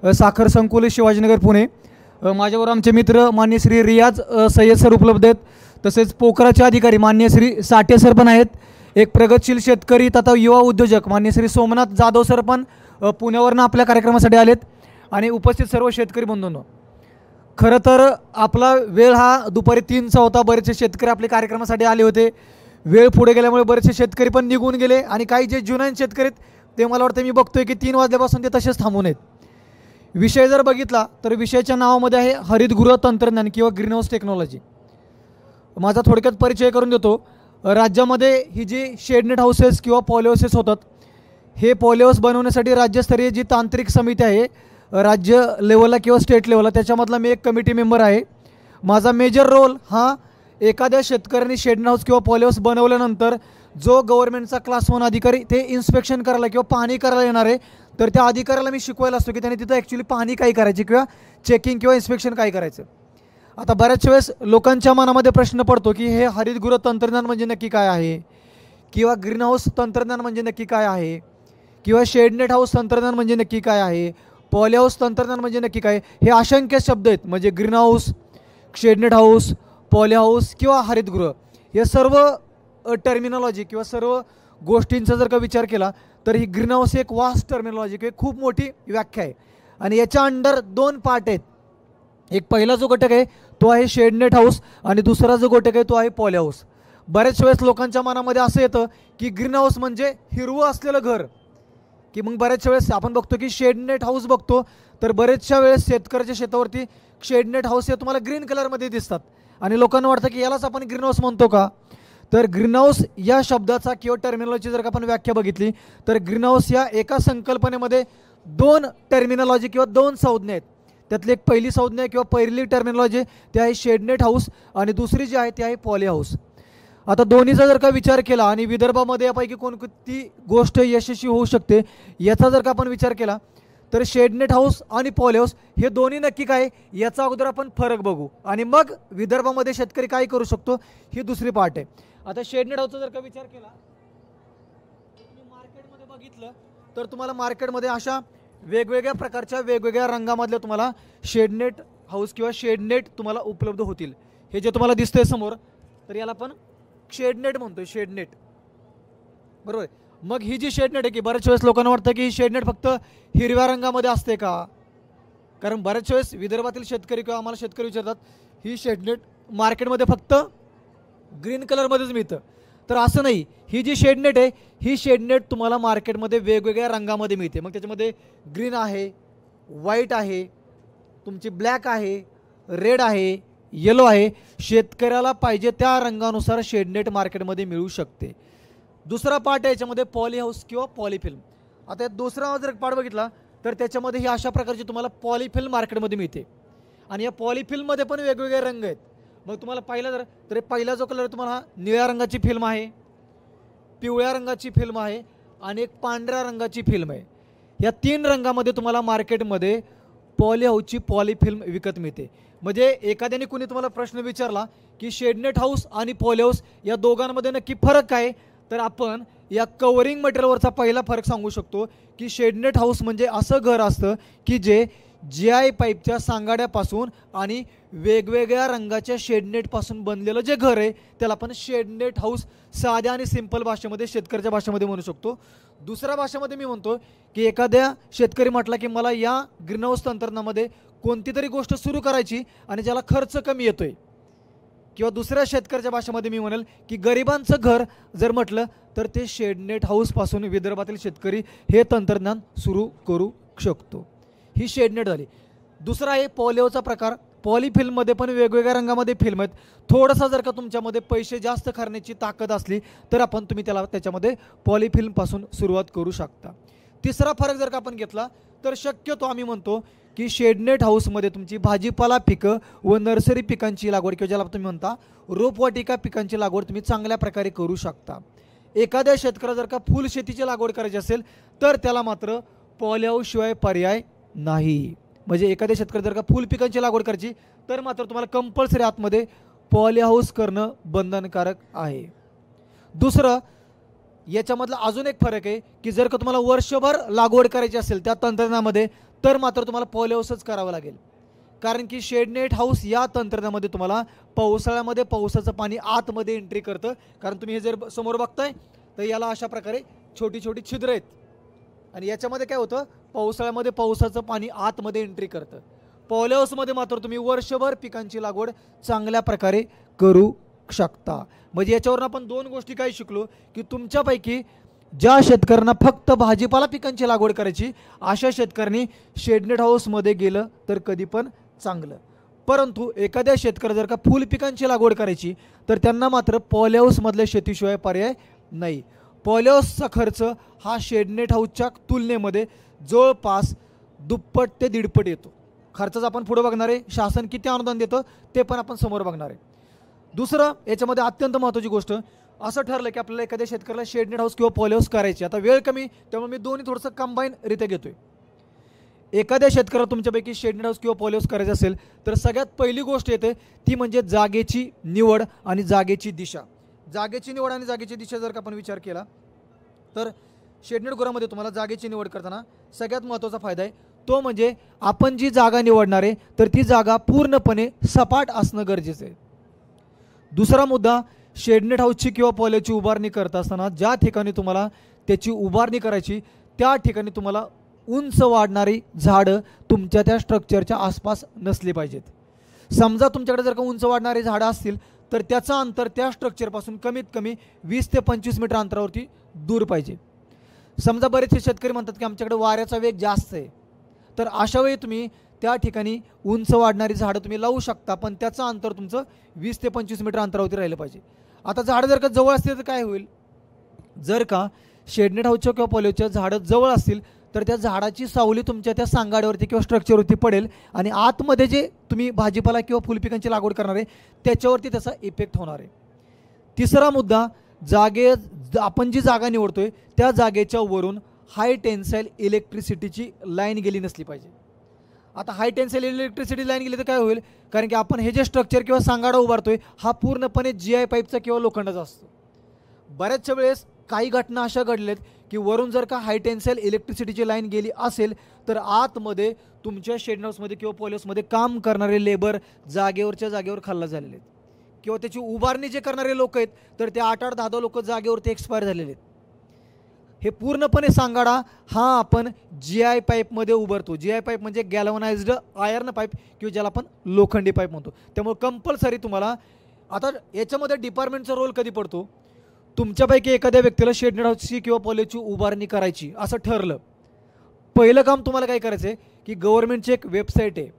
साखर संकुल शिवाजीनगर पुणे। माझ्यावर आमचे मित्र मान्य श्री रियाज सय्यद सर उपलब्ध आहेत, तसेच पोखराचे अधिकारी मान्य श्री साठे सर पण आहेत। एक प्रगतशील शेतकरी तथा युवा उद्योजक मान्य श्री सोमनाथ जाधव सर पण पुण्यावरून आपल्या कार्यक्रमासाठी आलेत। आणि उपस्थित सर्व शेतकरी बंधूंनो, खरं तर आपला वेळ हा दुपारी 3चा होता। बरेचसे शेतकरी आपल्या कार्यक्रमासाठी आले होते। वेळ पुढे गेल्यामुळे बरेचसे शेतकरी पण निघून गेले आणि काही जे जुनान शेतकरी आहेत ते मला वाटतं मी बघतोय की 3 वाजल्यापासून ते तसेच थांबून आहेत। विषय जर बघितला तर विषयाच्या नावामध्ये आहे हरितगृह तंत्रज्ञान किंवा ग्रीन हाऊस टेक्नॉलॉजी। माझा थोडक्यात परिचय करून देतो। राज्यामध्ये ही जी शेडनेट हाऊसेस किंवा पॉलिहाऊसेस होतात, हे पॉलिहाऊस बनवण्यासाठी राज्यस्तरीय जी तांत्रिक समिती आहे राज्य लेवलला किंवा स्टेट लेवलला, त्याच्यामधला मी एक कमिटी मेंबर आहे। माझा मेजर रोल हा एखाद्या शेतकऱ्यांनी शेडनेट हाऊस किंवा पॉलिहाऊस बनवल्यानंतर जो गव्हर्नमेंटचा क्लास 1 अधिकारी ते इन्स्पेक्शन करायला किंवा पाहणी करायला येणार आहे, तर त्या अधिकाऱ्याला मी शिकवायला असतो की त्याने तिथं ॲक्च्युली पाहणी काय करायची किंवा चेकिंग किंवा इन्स्पेक्शन काय करायचं। आता बऱ्याच वेळेस लोकांच्या मनामध्ये प्रश्न पडतो की हे हरितगृह तंत्रज्ञान म्हणजे नक्की काय आहे, किंवा ग्रीन हाऊस तंत्रज्ञान म्हणजे नक्की काय आहे, किंवा शेडनेट हाऊस तंत्रज्ञान म्हणजे नक्की काय आहे, पॉलिहाऊस तंत्रज्ञान म्हणजे नक्की काय। हे असंख्य शब्द आहेत, म्हणजे green house, shade net house, polyhouse किंवा हरितगृह, हे सर्व टर्मिनॉलॉजी किंवा सर्व गोष्टींचा जर का विचार केला तर ही ग्रीन हाऊस एक वास्ट टर्मिनॉलॉजी किंवा खूप मोठी व्याख्या आहे। आणि याच्या अंडर 2 पार्ट आहेत। एक पहिला जो घटक आहे तो आहे शेडनेट हाऊस आणि दुसरा जो घटक आहे तो आहे पॉलिहाऊस। बऱ्याच वेळेस लोकांच्या मनामध्ये असं येतं की ग्रीन हाऊस म्हणजे हिरवं असलेलं घर, की मग बऱ्याचशा वेळेस आपण बघतो की शेडनेट हाऊस बघतो तर बरेचशा वेळेस शेतकऱ्याच्या शेतावरती शेडनेट हाऊस हे तुम्हाला ग्रीन कलरमध्ये दिसतात आणि लोकांना वाटतं की यालाच आपण ग्रीन हाऊस म्हणतो का। तर ग्रीन हाऊस या शब्दाचा किंवा टर्मिनॉलॉजी जर का आपण व्याख्या बघितली तर ग्रीन हाऊस या एका संकल्पनेमध्ये 2 टर्मिनॉलॉजी किंवा 2 संज्ञा आहेत। त्यातली एक पहिली संज्ञा किंवा पहिली टर्मिनॉलॉजी ती आहे शेडनेट हाऊस आणि दुसरी जी आहे ती आहे पॉलिहाऊस। आता दोन्हीचा जर का विचार केला आणि विदर्भामध्ये यापैकी कोणती गोष्ट यशस्वी होऊ शकते याचा जर का आपण विचार केला तर शेडनेट हाऊस आणि पॉलिहाऊस हे दोन्ही नक्की काय याचा अगोदर आपण फरक बघू आणि मग विदर्भामध्ये शेतकरी काय करू शकतो ही दुसरी पार्ट आहे। आता शेडनेट हाऊसचा जर का विचार केला तुम्ही मार्केटमध्ये बघितलं तर तुम्हाला मार्केटमध्ये अशा वेगवेगळ्या प्रकारच्या वेगवेगळ्या रंगामधल्या तुम्हाला शेडनेट हाऊस किंवा शेडनेट तुम्हाला उपलब्ध होतील। हे जे तुम्हाला दिसतंय समोर तर याला आपण शेडनेट म्हणतोय, शेडनेट, बरोबर। मग ही जी शेडनेट आहे की बऱ्याच वेळेस लोकांना वाटतं की ही शेडनेट फक्त हिरव्या रंगामध्ये असते का, कारण बऱ्याच वेळेस विदर्भातील शेतकरी किंवा आम्हाला शेतकरी विचारतात ही शेडनेट मार्केटमध्ये फक्त ग्रीन कलरमध्येच मिळतं, तर असं नाही। ही जी शेडनेट आहे ही शेडनेट तुम्हाला मार्केटमध्ये वेगवेगळ्या रंगामध्ये मिळते। मग त्याच्यामध्ये ग्रीन आहे, व्हाईट आहे, तुमची ब्लॅक आहे, रेड आहे, येलो आहे। शेतकऱ्याला पाहिजे त्या रंगानुसार शेडनेट मार्केटमध्ये मिळू शकते। दुसरा पार्ट आहे याच्यामध्ये पॉलिहाऊस किंवा पॉलिफिल्म। आता दुसरा जर पार्ट बघितला तर त्याच्यामध्ये ही अशा प्रकारची तुम्हाला पॉलिफिल्म मार्केटमध्ये मिळते आणि या पॉलिफिल्ममध्ये पण वेगवेगळे रंग आहेत। मग तुम्हाला पाहिलं तर पहिला जो कलर तुम्हाला निळ्या रंगाची फिल्म आहे, पिवळ्या रंगाची फिल्म आहे आणि एक पांढऱ्या रंगाची फिल्म आहे। या 3 रंगामध्ये तुम्हाला मार्केटमध्ये पॉलिहाऊसची पॉलिफिल्म विकत मिळते। म्हणजे एखाद्याने कुणी तुम्हाला प्रश्न विचारला की शेडनेट हाऊस आणि पॉलिहाऊस या दोघांमध्ये नक्की फरक काय, तर आपण या कव्हरिंग मटेरियलवरचा पहिला फरक सांगू शकतो की शेडनेट हाऊस म्हणजे असं घर असतं की जे GI पाईपच्या सांगाड्यापासून आणि वेगवेगळ्या रंगाच्या शेडनेटपासून बनलेलं जे घर आहे त्याला आपण शेडनेट हाऊस साध्या आणि सिंपल भाषेमध्ये शेतकऱ्याच्या भाषेमध्ये म्हणू शकतो। दुसऱ्या भाषेमध्ये मी म्हणतो की एखाद्या शेतकरी म्हटला की मला या ग्रीन हाऊस तंत्रज्ञानामध्ये कोणती तरी गोष्ट सुरू करायची आणि ज्याला खर्च कमी येतोय, किंवा दुसऱ्या शेतकऱ्याच्या भाषेमध्ये मी म्हणेल की गरिबांचं घर जर म्हटलं तर ते शेडनेट हाऊसपासून विदर्भातील शेतकरी हे तंत्रज्ञान सुरू करू शकतो। ही शेडनेट झाली। दुसरा आहे पॉलिहाऊसचा प्रकार। पॉलिफिल्ममध्ये पण वेगवेगळ्या रंगामध्ये फिल्म आहेत। थोडासा जर का तुमच्यामध्ये पैसे जास्त करण्याची ताकद असली तर तुम्ही त्याच्यामध्ये पॉलिफिल्मपासून सुरुवात करू शकता। तिसरा फरक जर का आपण घेतला तर शक्यतो आम्ही म्हणतो की शेडनेट हाऊसमध्ये तुमची भाजीपाला पिकं व नर्सरी पिकांची लागवड किंवा ज्याला तुम्ही म्हणता रोपवाटिका पिकांची लागवड तुम्ही चांगल्या प्रकारे करू शकता। एखाद्या शेतकऱ्याला जर का फुल शेतीची लागवड करायची असेल तर त्याला मात्र पॉलिहाऊस शिवाय पर्याय नाही। म्हणजे एखाद्या शेतकऱ्याला जर का फुल पिकांची लागवड करायची तर मात्र तुम्हाला कंपल्सरी आतमध्ये पॉलिहाऊस करणं बंधनकारक आहे। दुसरं याच्यामधला अजून एक फरक आहे की जर का तुम्हाला वर्षभर लागवड करायची असेल त्या तंत्रज्ञानामध्ये तर मात्र तुम्हाला पॉली हाऊसच करावं लागेल. कारण की शेडनेट हाऊस या तंत्रज्ञानामध्ये तुम्हाला पावसाळ्यामध्ये पावसाचं पाणी आतमध्ये एंट्री करतं. कारण तुम्ही हे जर समोर बघताय तर याला अशा प्रकारे छोटी छोटी छिद्र आहेत आणि याच्यामध्ये काय होतं, पावसाळ्यामध्ये पावसाचं पाणी आतमध्ये एंट्री करतं. पॉली हाऊसमध्ये मात्र तुम्ही वर्षभर पिकांची लागवड चांगल्या प्रकारे करू शकता. म्हणजे याच्यावरून आपण दोन गोष्टी काय शिकलो, की तुमच्यापैकी ज्या शेतकऱ्यांना फक्त भाजीपाला पिकांची लागवड करायची अशा शेतकऱ्यांनी शेडनेट हाऊसमध्ये गेलं तर कधी पण चांगलं. परंतु एखाद्या शेतकऱ्या जर का फुल पिकांची लागवड करायची तर त्यांना मात्र पॉली हाऊसमधल्या शेतीशिवाय पर्याय नाही. पॉली हाऊसचा खर्च हा शेडनेट हाऊसच्या तुलनेमध्ये जवळपास दुप्पट ते दीडपट येतो. खर्चाचं आपण पुढे बघणार आहे, शासन किती अनुदान देतं ते पण आपण समोर बघणार आहे. दुसरं याच्यामध्ये अत्यंत महत्त्वाची गोष्ट, असं ठरलं की आपल्याला एखाद्या शेतकऱ्याला शेडनेट हाऊस किंवा पॉली हाऊस करायची. आता वेळ कमी त्यामुळे मी दोन्ही थोडंसं कंबाईनरित्या घेतोय. एखाद्या शेतकऱ्याला तुमच्यापैकी शेडनेट हाऊस किंवा पॉली हाऊस करायचं असेल तर सगळ्यात पहिली गोष्ट येते ती म्हणजे जागेची निवड आणि जागेची दिशा. जागेची निवड आणि जागेची दिशा जर का आपण विचार केला तर शेडनेट गुरामध्ये तुम्हाला जागेची निवड करताना सगळ्यात महत्त्वाचा फायदा आहे तो म्हणजे आपण जी जागा निवडणार आहे तर ती जागा पूर्णपणे सपाट असणं गरजेचं आहे. दुसरा मुद्दा, शेडनेट हाऊसची किंवा पॉली हाऊसची उभारणी करत असताना ज्या ठिकाणी तुम्हाला त्याची उभारणी करायची त्या ठिकाणी तुम्हाला उंच वाढणारी झाडं तुमच्या त्या स्ट्रक्चरच्या आसपास नसली पाहिजेत. समजा तुमच्याकडे जर का उंच वाढणारी झाडं असतील तर त्याचं अंतर त्या स्ट्रक्चरपासून कमीत कमी 20 ते 25 मीटर अंतरावरती दूर पाहिजे. समजा बरेचसे शेतकरी म्हणतात की आमच्याकडे वाऱ्याचा वेग जास्त आहे, तर अशा वेळी तुम्ही त्या ठिकाणी उंच वाढणारी झाडं तुम्ही लावू शकता, पण त्याचं अंतर तुमचं 20 ते 25 मीटर अंतरावरती राहिलं पाहिजे. आता झाडं जर का जवळ असतील तर काय होईल, जर का शेडनेट हाऊसच्या किंवा पॉली हाऊसच्या झाडं जवळ असतील तर त्या झाडाची सावली तुमच्या त्या सांगाड्यावरती किंवा स्ट्रक्चरवरती पडेल आणि आतमध्ये जे तुम्ही भाजीपाला किंवा फुलपिकांची लागवड करणार आहे त्याच्यावरती त्याचा इफेक्ट होणार आहे. तिसरा मुद्दा, आपण जी जागा निवडतोय त्या जागेच्या वरून हाय टेन्साईल इलेक्ट्रिसिटीची लाईन गेली नसली पाहिजे. आता हाय टेन्साईल इलेक्ट्रिसिटी लाईन गेली तर काय होईल, कारण की आपण हे जे स्ट्रक्चर किंवा सांगाडा उभारतोय हा पूर्णपणे GI पाईपचा किंवा लोखंडाचा असतो. बऱ्याचशा वेळेस काही घटना अशा घडल्यात की वरून जर का हाय टेन्साईल इलेक्ट्रिसिटीची लाईन गेली असेल तर आतमध्ये तुमच्या शेड हाऊसमध्ये किंवा पॉली हाऊसमध्ये काम करणारे लेबर जागेवरच्या जागेवर खाल्ला झालेले आहेत किंवा त्याची उभारणी जे करणारे लोक आहेत तर ते 8-8, 10-10 लोक जागेवरती एक्सपायर झालेले आहेत. हे पूर्णपणे सांगाडा हा आपण GI पाईपमध्ये उभारतो. GI पाईप म्हणजे गॅल्वनाइज्ड आयर्न पाईप किंवा ज्याला आपण लोखंडी पाईप म्हणतो. त्यामुळे कंपल्सरी तुम्हाला आता याच्यामध्ये डिपार्टमेंटचा रोल कधी पडतो, तुमच्यापैकी एखाद्या व्यक्तीला शेडनेट हाऊसची किंवा पॉली हाऊसची उभारणी करायची असं ठरलं, पहिलं काम तुम्हाला काय करायचं आहे की गव्हर्नमेंटची एक वेबसाईट आहे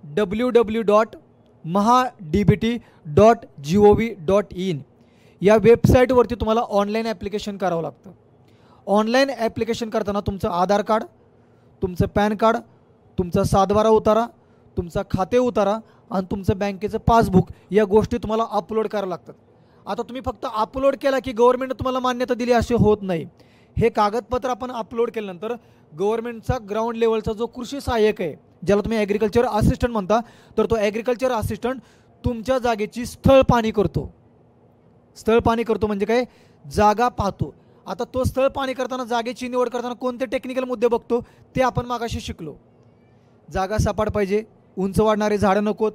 www.mahadbt.gov.in. या वेबसाईटवरती तुम्हाला ऑनलाईन ॲप्लिकेशन करावं लागतं. ऑनलाईन ॲप्लिकेशन करताना तुमचं आधार कार्ड, तुमचं पॅन कार्ड, तुमचा 7/12 उतारा, तुमचा खाते उतारा आणि तुमचं बँकेचं पासबुक या गोष्टी तुम्हाला अपलोड करावं लागतात. आता तुम्ही फक्त अपलोड केला की गव्हर्नमेंटने तुम्हाला मान्यता दिली असे होत नाही. हे कागदपत्र आपण अपलोड केल्यानंतर गव्हर्नमेंटचा ग्राउंड लेवलचा जो कृषी सहाय्यक आहे ज्याला तुम्ही ॲग्रिकल्चर असिस्टंट म्हणता, तर तो ॲग्रिकल्चर असिस्टंट तुमच्या जागेची स्थळ पाहणी करतो. स्थळ पाहणी करतो म्हणजे काय, जागा पाहतो. आता तो स्थळ पाहणी करताना जागेची निवड करताना कोणते टेक्निकल मुद्दे बघतो ते आपण मागाशी शिकलो. जागा सपाट पाहिजे, उंच वाढणारे झाडं नकोत,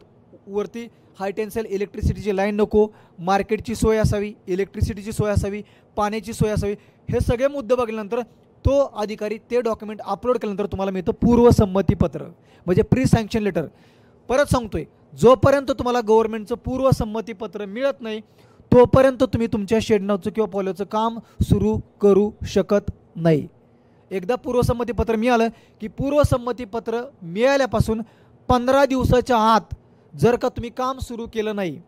वरती हाय टेन्साईल इलेक्ट्रिसिटीची लाईन नको, मार्केटची सोय असावी, इलेक्ट्रिसिटीची सोय असावी, पाण्याची सोय असावी. हे सगळे मुद्दे बघितल्यानंतर तो अधिकारी ते डॉक्युमेंट अपलोड केल्यानंतर तुम्हाला मिळतं पूर्वसंमतीपत्र म्हणजे प्री सँक्शन लेटर. परत सांगतोय, जोपर्यंत तुम्हाला गव्हर्नमेंटचं पूर्वसंमतीपत्र मिळत नाही तोपर्यंत तुम्ही तुमच्या शेडनेट हाऊसचं किंवा पॉली हाऊसचं काम सुरू करू शकत नाही. एकदा पूर्वसंमतीपत्र मिळालं की पूर्वसंमतीपत्र मिळाल्यापासून 15 दिवसाच्या आत जर का तुम्ही काम सुरू केलं नाही,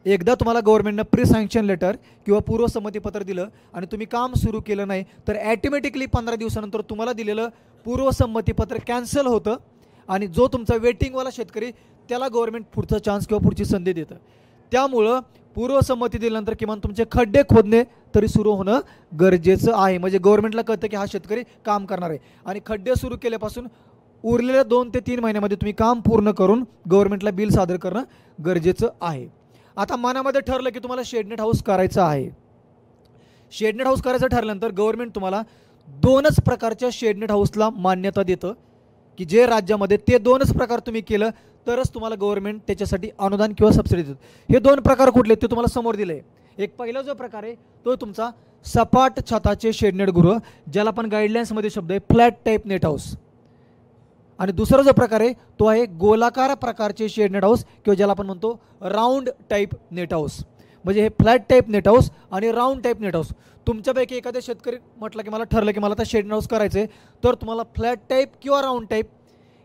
एकदा तुम्हाला गव्हर्नमेंटनं प्री सँक्शन लेटर किंवा पूर्वसंमतीपत्र दिलं आणि तुम्ही काम सुरू केलं नाही तर ॲटोमॅटिकली 15 दिवसानंतर तुम्हाला दिलेलं पूर्वसंमतीपत्र कॅन्सल होतं आणि जो तुमचा वेटिंगवाला शेतकरी त्याला गव्हर्नमेंट पुढचा चान्स किंवा पुढची संधी देतं. त्यामुळं पूर्वसंमती दिल्यानंतर किमान तुमचे खड्डे खोदणे तरी सुरू होणं गरजेचं आहे. म्हणजे गव्हर्नमेंटला कळतं की हा शेतकरी काम करणार आहे आणि खड्डे सुरू केल्यापासून उरलेल्या 2 ते 3 महिन्यामध्ये तुम्ही काम पूर्ण करून गव्हर्नमेंटला बिल सादर करणं गरजेचं आहे. आता मनामध्ये ठरलं की तुम्हाला शेडनेट हाऊस करायचं आहे. शेडनेट हाऊस करायचं ठरल्यानंतर गव्हर्नमेंट तुम्हाला 2च प्रकारच्या शेडनेट हाऊसला मान्यता देतं. की जे राज्यामध्ये ते दोनच प्रकार तुम्ही केलं तरच तुम्हाला गव्हर्नमेंट त्याच्यासाठी अनुदान किंवा सबसिडी देतात। हे दोन प्रकार कुठले ते तुम्हाला समोर दिले आहे। एक पहिला जो प्रकार आहे तो तुमचा सपाट छताचे शेडनेट गृह, ज्याला आपण गाईडलाईन्समध्ये शब्द आहे फ्लॅट टाईप नेट हाऊस, आणि दुसरा जो प्रकार आहे तो आहे गोलाकार प्रकारचे शेड नेट हाऊस किंवा ज्याला आपण म्हणतो राऊंड टाईप नेट हाऊस। म्हणजे हे फ्लॅट टाईप नेट हाऊस आणि राऊंड टाईप नेट हाऊस, तुमच्यापैकी एखाद्या शेतकरी म्हटलं की मला ठरलं की मला आता शेड नेट हाऊस करायचं आहे, तर तुम्हाला फ्लॅट टाईप किंवा राऊंड टाईप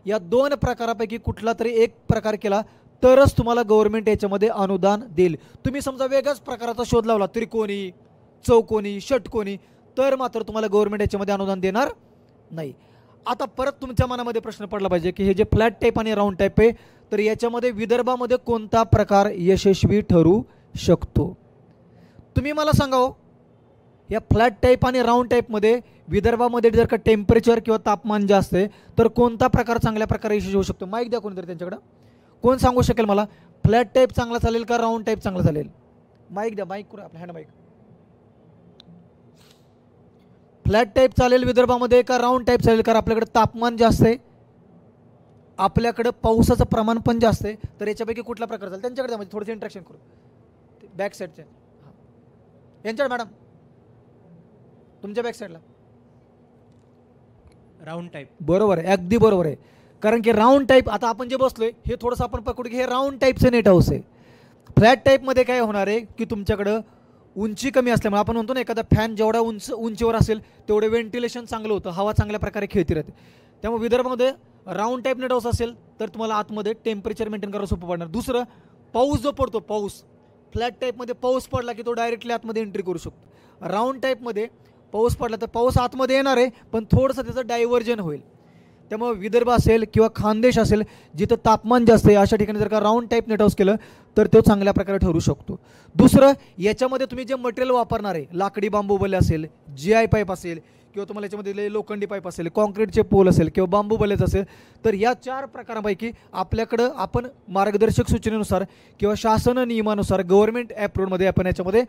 या दोन प्रकारापैकी कुठला तरी एक प्रकार केला तरच तुम्हाला गव्हर्नमेंट याच्यामध्ये अनुदान देईल। तुम्ही समजा वेगळ्याच प्रकाराचा शोध लावला, त्रिकोणी, चौकोनी, षटकोनी, तर मात्र तुम्हाला गव्हर्नमेंट याच्यामध्ये अनुदान देणार नाही। आता परत तुमच्या मनामध्ये प्रश्न पडला पाहिजे की हे जे फ्लॅट टाईप आणि राऊंड टाईप आहे, तर याच्यामध्ये विदर्भामध्ये कोणता प्रकार यशस्वी ठरू शकतो? तुम्ही मला सांगा हो, या फ्लॅट टाईप आणि राऊंड टाईपमध्ये विदर्भामध्ये जर का टेम्परेचर किंवा तापमान जास्त आहे तर कोणता प्रकार चांगल्या प्रकारे यशस्वी होऊ शकतो? माईक द्या कोणीतरी त्यांच्याकडं, कोण सांगू शकेल मला फ्लॅट टाईप चांगला चालेल का राऊंड टाईप चांगला चालेल? माईक द्या, माईक करू आपला हँड माईक। फ्लॅट टाईप चालेल विदर्भामध्ये का राऊंड टाईप चालेल? कारण आपल्याकडे तापमान जास्त आहे, आपल्याकडं पावसाचं प्रमाण पण जास्त आहे, तर याच्यापैकी कुठला प्रकार चालेल? त्यांच्याकडे म्हणजे थोडंसं इंट्रॅक्शन करू बॅक साईडचे यांच्याकडे। मॅडम तुमच्या बॅक साईडला राऊंड टाईप बरोबर आहे, अगदी बरोबर आहे। कारण की राऊंड टाईप, आता आपण जे बसलोय हे थोडंसं आपण पकडू की हे राऊंड टाईपचं नेट हाऊस आहे। फ्लॅट टाईपमध्ये काय होणार आहे की तुमच्याकडं उंची कमी असल्यामुळे आपण म्हणतो ना एखादा फॅन जेवढा उंचीवर असेल तेवढे व्हेंटिलेशन चांगलं होतं, हवा चांगल्या प्रकारे खेळती राहते। त्यामुळे विदर्भामध्ये राऊंड टाईप नेट हाऊस असेल तर तुम्हाला आतमध्ये टेम्परेचर मेंटेन करायला सोपं पडणार। दुसरं, पाऊस जो पडतो, पाऊस फ्लॅट टाईपमध्ये पाऊस पडला की तो डायरेक्टली आतमध्ये एंट्री करू शकतो। राऊंड टाईपमध्ये पाऊस पडला तर पाऊस आतमध्ये येणार आहे पण थोडंसं त्याचं डायव्हर्जन होईल। त्यामुळे विदर्भ असेल किंवा खानदेश असेल जिथं तापमान जास्त आहे अशा ठिकाणी जर का राऊंड टाईप नेट हाऊस केलं तर तो चांगल्या प्रकारे ठरू शकतो। दुसरं, याच्यामध्ये तुम्ही जे मटेरियल वापरणार आहे, लाकडी बांबू बले असेल, GI पाईप असेल किंवा तुम्हाला याच्यामध्ये लोखंडी पाईप असेल, कॉन्क्रीटचे पोल असेल किंवा बांबू बलेच असेल, तर या चार प्रकारांपैकी आपल्याकडं आपण मार्गदर्शक सूचनेनुसार किंवा शासन नियमानुसार गव्हर्नमेंट अप्रूव्हमध्ये आपण याच्यामध्ये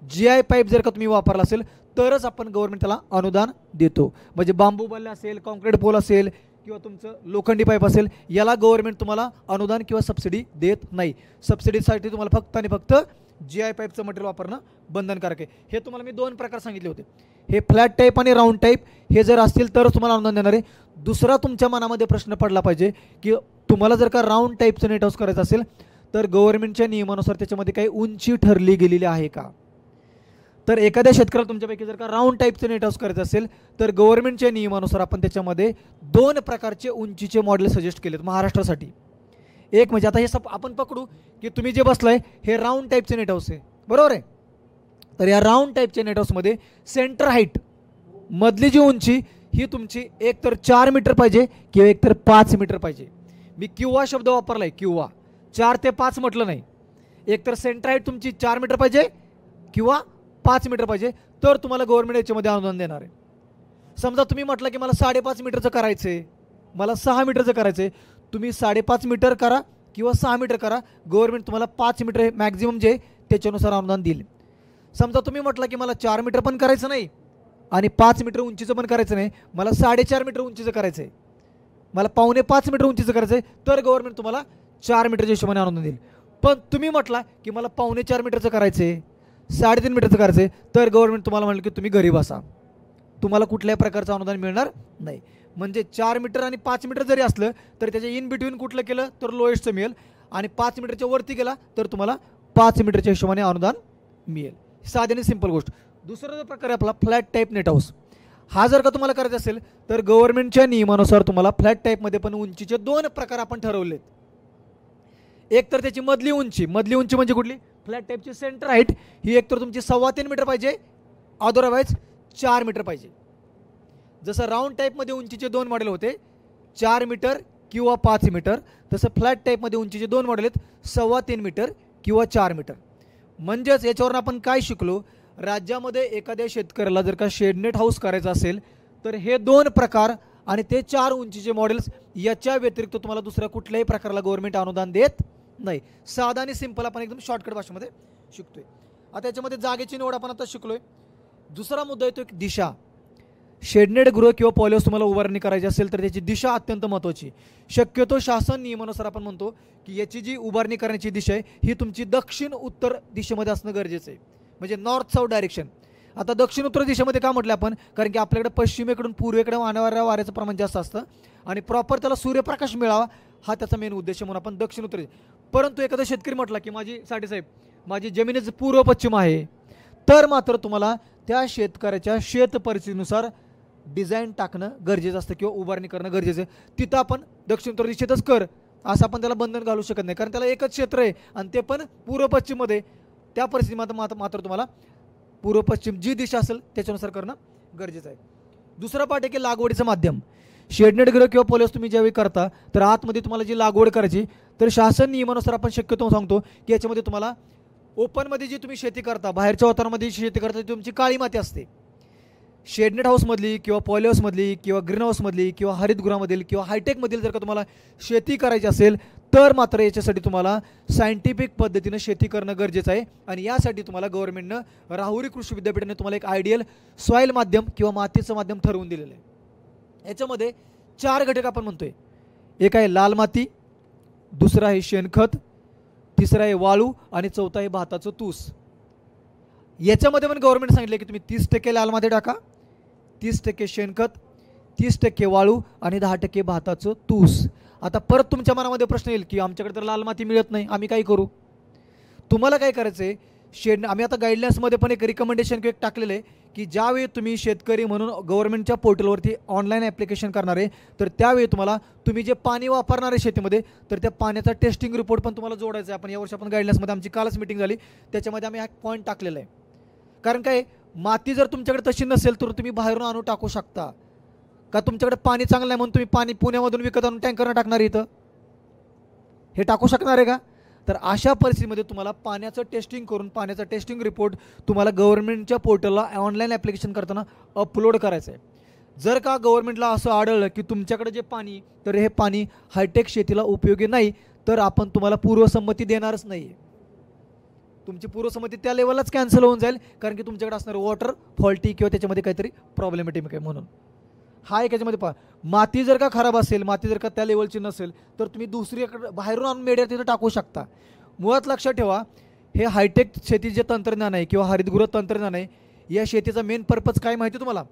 GI पाईप जर का तुम्ही वापरला असेल तरच आपण गव्हर्नमेंट त्याला अनुदान देतो। म्हणजे बांबू बल्ले असेल, कॉन्क्रीट पोल असेल किंवा तुमचं लोखंडी पाईप असेल, याला गव्हर्नमेंट तुम्हाला अनुदान किंवा सबसिडी देत नाही। सबसिडीसाठी तुम्हाला फक्त आणि फक्त GI पाईपचं मटेरियल वापरणं बंधनकारक आहे। हे तुम्हाला मी दोन प्रकार सांगितले होते, हे फ्लॅट टाईप आणि राऊंड टाईप, हे जर असतील तरच तुम्हाला अनुदान देणार आहे। दुसरा तुमच्या मनामध्ये प्रश्न पडला पाहिजे की तुम्हाला जर का राऊंड टाईपचं नेट हाऊस करायचं असेल तर गव्हर्नमेंटच्या नियमानुसार त्याच्यामध्ये काही उंची ठरली गेलेली आहे का? तर एखाद्या शेतकऱ्याला तुमच्यापैकी जर का राऊंड टाईपचं नेट हाऊस करायचं असेल तर गव्हर्नमेंटच्या नियमानुसार आपण त्याच्यामध्ये दोन प्रकारचे उंचीचे मॉडेल सजेस्ट केलेत महाराष्ट्रासाठी। एक म्हणजे आता हे आपण पकडू की तुम्ही जे बसलाय हे राऊंड टाईपचे नेट हाऊस आहे, बरोबर आहे? तर या राऊंड टाईपच्या नेट हाऊसमध्ये सेंटर हाईट, मधली जी उंची ही तुमची एक तर 4 मीटर पाहिजे किंवा एक तर 5 मीटर पाहिजे। मी किंवा शब्द वापरलाय, किंवा 4 ते 5 म्हटलं नाही, एक तर सेंटर हाईट तुमची 4 मीटर पाहिजे किंवा 5 मीटर पाहिजे तर तुम्हाला गव्हर्नमेंट याच्यामध्ये अनुदान देणार आहे। समजा तुम्ही म्हटलं की मला 5.5 मीटरचं करायचं आहे, मला 6 मीटरचं करायचं आहे, तुम्ही 5.5 मीटर करा किंवा 6 मीटर करा, गव्हर्नमेंट तुम्हाला 5 मीटर मॅक्झिमम जे त्याच्यानुसार अनुदान देईल। समजा तुम्ही म्हटलं की मला 4 मीटर पण करायचं नाही आणि 5 मीटर उंचीचं पण करायचं नाही, मला 4.5 मीटर उंचीचं करायचं आहे, मला 4.25 मीटर उंचीचं करायचं आहे, तर गव्हर्नमेंट तुम्हाला 4 मीटरच्या हिशोबाने अनुदान देईल। पण तुम्ही म्हटला की मला 4.25 मीटरचं करायचं आहे, 3.5 मीटरचं करायचं आहे, तर गव्हर्नमेंट तुम्हाला म्हणलं की तुम्ही घरी बसा, तुम्हाला कुठल्याही प्रकारचं अनुदान मिळणार नाही। म्हणजे 4 मीटर आणि 5 मीटर जरी असलं तर त्याच्या इन बिटवीन कुठलं केलं तर लोएस्टचं मिळेल, आणि 5 मीटरच्या वरती गेला तर तुम्हाला 5 मीटरच्या हिशोबाने अनुदान मिळेल। साधी आणि सिंपल गोष्ट। दुसरा जो प्रकार आहे आपला फ्लॅट टाईप नेट हाऊस, हा जर का तुम्हाला करायचा असेल तर गव्हर्नमेंटच्या नियमानुसार तुम्हाला फ्लॅट टाईपमध्ये पण उंचीचे दोन प्रकार आपण ठरवलेत। एक तर त्याची मधली उंची म्हणजे कुठली? फ्लॅट टाईपची सेंटर हाईट ही एक तर तुमची 3.25 मीटर पाहिजे, अदरवाईज 4 मीटर पाहिजे। जसं राऊंड टाईपमध्ये उंचीचे दोन मॉडेल होते 4 मीटर किंवा 5 मीटर, तसं फ्लॅट टाईपमध्ये उंचीचे दोन मॉडेल आहेत 3.25 मीटर किंवा 4 मीटर। म्हणजेच याच्यावरून आपण काय शिकलो, राज्यामध्ये एखाद्या शेतकऱ्याला जर का शेडनेट हाऊस करायचा असेल तर हे दोन प्रकार आणि ते 4 उंचीचे मॉडेल्स, याच्या व्यतिरिक्त तुम्हाला दुसऱ्या कुठल्याही प्रकाराला गव्हर्नमेंट अनुदान देत नाही। साधा आणि सिंपल आपण एकदम शॉर्टकट भाषेमध्ये शिकतोय। आता याच्यामध्ये जागेची निवड आपण आता शिकलोय। दुसरा मुद्दा येतो एक दिशा। शेडनेट गृह किंवा पॉलिहाऊस तुम्हाला उभारणी करायची असेल तर त्याची दिशा अत्यंत महत्त्वाची. शक्यतो शासन नियमानुसार आपण म्हणतो की याची जी उभारणी करण्याची दिशा आहे ही तुमची दक्षिण उत्तर दिशेमध्ये असणं गरजेचं आहे, म्हणजे नॉर्थ साऊथ डायरेक्शन. आता दक्षिण उत्तर दिशेमध्ये का म्हटलं आपण, कारण की आपल्याकडे पश्चिमेकडून पूर्वेकडे वाहणाऱ्या वाऱ्याचं प्रमाण जास्त असतं आणि प्रॉपर त्याला सूर्यप्रकाश मिळावा हा त्याचा मेन उद्देश म्हणून आपण दक्षिण उत्तर. परंतु एखादा शेतकरी म्हटला की माझी साठेसाहेब माझी जमिनीचं पूर्व पश्चिम आहे, तर मात्र तुम्हाला त्या शेतकऱ्याच्या शेत परिस्थितीनुसार डिझाईन टाकणं गरजेचं असतं किंवा उभारणी करणं गरजेचं आहे. तिथं आपण दक्षिण उत्तर दिशेतच कर असं आपण त्याला बंधन घालू शकत नाही, कारण त्याला एकच क्षेत्र आहे आणि ते पण पूर्व पश्चिममध्ये. त्या परिस्थितीत मात्र तुम्हाला पूर्व पश्चिम जी दिशा असेल त्याच्यानुसार करणं गरजेचं आहे. दुसरा पाठ आहे की लागवडीचं माध्यम. शेडनेट गृह किंवा पॉलिहाऊस तुम्ही ज्यावेळी करता तर आतमध्ये तुम्हाला जी लागवड करायची तर शासन नियमानुसार आपण शक्यतो सांगतो की याच्यामध्ये तुम्हाला ओपनमध्ये जी तुम्ही शेती करता, बाहेरच्या वातावरणामध्ये शेती करता ती तुमची काळी माती असते. शेडनेट हाऊसमधली किंवा पॉलिहाऊसमधली किंवा ग्रीन हाऊसमधली किंवा हरितगृहामधील किंवा हायटेकमधील जर का तुम्हाला शेती करायची असेल तर मात्र याच्यासाठी तुम्हाला सायंटिफिक पद्धतीनं शेती करणं गरजेचं आहे. आणि यासाठी तुम्हाला गव्हर्नमेंटनं राहुरी कृषी विद्यापीठाने तुम्हाला एक आयडियल सॉईल माध्यम किंवा मातीचं माध्यम ठरवून दिलेलं आहे. याच्यामध्ये 4 घटक आपण म्हणतोय. एक आहे लाल माती, दुसरा आहे शेणखत, तिसरा आहे वाळू आणि चौथा आहे भाताचं तूस. याच्यामध्ये पण गव्हर्नमेंट सांगितलं की तुम्ही 30% लाल माती टाका, 30% शेणखत, 30% वाळू आणि 10% भाताचं तूस. आता परत तुमच्या मनामध्ये प्रश्न येईल की आमच्याकडे तर लाल माती मिळत नाही, आम्ही काय करू. तुम्हाला काय करायचं आहे, आम्ही आता गाईडलाईन्समध्ये पण एक रिकमेंडेशन एक टाकलेलं आहे की ज्यावेळी तुम्ही शेतकरी म्हणून गव्हर्नमेंटच्या पोर्टलवरती ऑनलाईन ॲप्लिकेशन करणार आहे तर त्यावेळी तुम्ही जे पाणी वापरणार आहे शेतीमध्ये तर त्या पाण्याचा टेस्टिंग रिपोर्ट पण तुम्हाला जोडायचा आहे. आपण यावर्षी आपण गाईडलाईन्समध्ये आमची कालच मीटिंग झाली त्याच्यामध्ये आम्ही हा पॉईंट टाकलेला आहे. कारण काय माती जर तुमच्याकडे तशी नसेल तर तुम्ही बाहेरून आणून टाकू शकता का. तुमच्याकडे पाणी चांगलं आहे म्हणून तुम्ही पाणी पुण्यामधून विकत आणून टँकरनं टाकणार इथं, हे टाकू शकणार आहे का. तर अशा परिस्थितीमध्ये तुम्हाला पाण्याचं टेस्टिंग करून पाण्याचा टेस्टिंग रिपोर्ट तुम्हाला गव्हर्नमेंटच्या पोर्टलला ऑनलाईन ॲप्लिकेशन करताना अपलोड करायचं आहे. जर का गव्हर्नमेंटला असं आढळलं की तुमच्याकडे जे पाणी तर हे पाणी हायटेक शेतीला उपयोगी नाही तर आपण तुम्हाला पूर्वसंमती देणारच नाही आहे. तुमची पूर्वसंमती त्या लेवललाच कॅन्सल होऊन जाईल कारण की तुमच्याकडे असणारं वॉटर फॉल्टी किंवा त्याच्यामध्ये काहीतरी प्रॉब्लेमॅटिक आहे म्हणून. हा एक याच्यामध्ये पहा, माती जर का खराब असेल, माती जर का त्या लेवलची नसेल तर तुम्ही दुसरीकडे बाहेरून आणून मेड्या तिथं टाकू शकता. मुळात लक्षात ठेवा हे हायटेक शेती जे तंत्रज्ञान आहे किंवा हरितगृह तंत्रज्ञान आहे या शेतीचा मेन पर्पज काय माहिती तुम्हाला.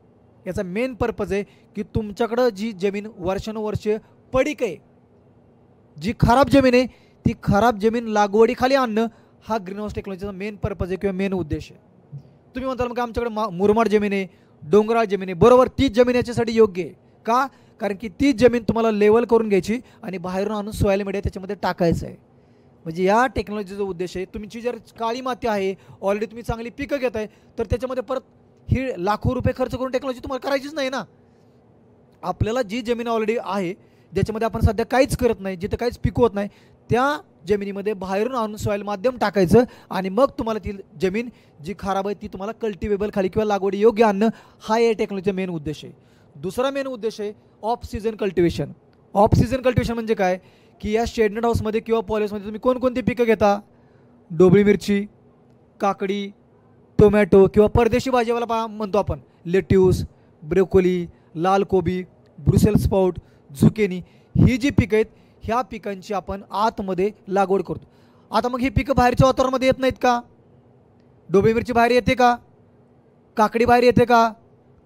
याचा मेन पर्पज आहे की तुमच्याकडं जी जमीन वर्षानुवर्षे पडीक आहे, जी खराब जमीन आहे ती खराब जमीन लागवडीखाली आणणं हा ग्रीन हाऊस टेक्नॉलॉजीचा मेन पर्पज आहे किंवा मेन उद्देश आहे. तुम्ही म्हणताल मग आमच्याकडे मुरमाड जमीन आहे, डोंगराळ जमीन आहे, बरोबर तीच जमीन याच्यासाठी योग्य आहे का, कारण की तीच जमीन तुम्हाला लेवल करून घ्यायची आणि बाहेरून आणून सॉईल मीडिया त्याच्यामध्ये टाकायचं आहे. म्हणजे या टेक्नॉलॉजीचा उद्देश आहे तुमची जर काळी माती आहे ऑलरेडी तुम्ही चांगली पिकं घेत आहे तर त्याच्यामध्ये परत ही लाखो रुपये खर्च करून टेक्नॉलॉजी तुम्हाला करायचीच नाही ना. आपल्याला जी जमीन ऑलरेडी आहे ज्याच्यामध्ये आपण सध्या काहीच करत नाही, जिथे काहीच पिकवत नाही त्या जमिनीमध्ये बाहेरून आणून सॉईल माध्यम टाकायचं आणि मग तुम्हाला ती जमीन जी खराब आहे ती तुम्हाला कल्टिवेबल खाली किंवा लागवडी योग्य आणणं हा या टेक्नॉलॉजीचा मेन उद्देश आहे. दुसरा मेन उद्देश आहे of season cultivation. Of season cultivation म्हणजे काय की या शेडनेट हाऊसमध्ये किंवा पॉलिहाऊसमध्ये तुम्ही कोणकोणती पिकं घेता, डोबळी मिरची, काकडी, टोमॅटो किंवा परदेशी भाजीवाला म्हणतो आपण लेट्यूस, ब्रोकोली, लाल कोबी, ब्रुसेल स्पाउट, झुकेनी, ही जी पिकं आहेत ह्या पिकांची आपण आतमध्ये लागवड करतो. आता मग ही पिकं बाहेरच्या वातावरणामध्ये येत नाहीत का. डोबळी मिरची बाहेर येते का, काकडी बाहेर येते का,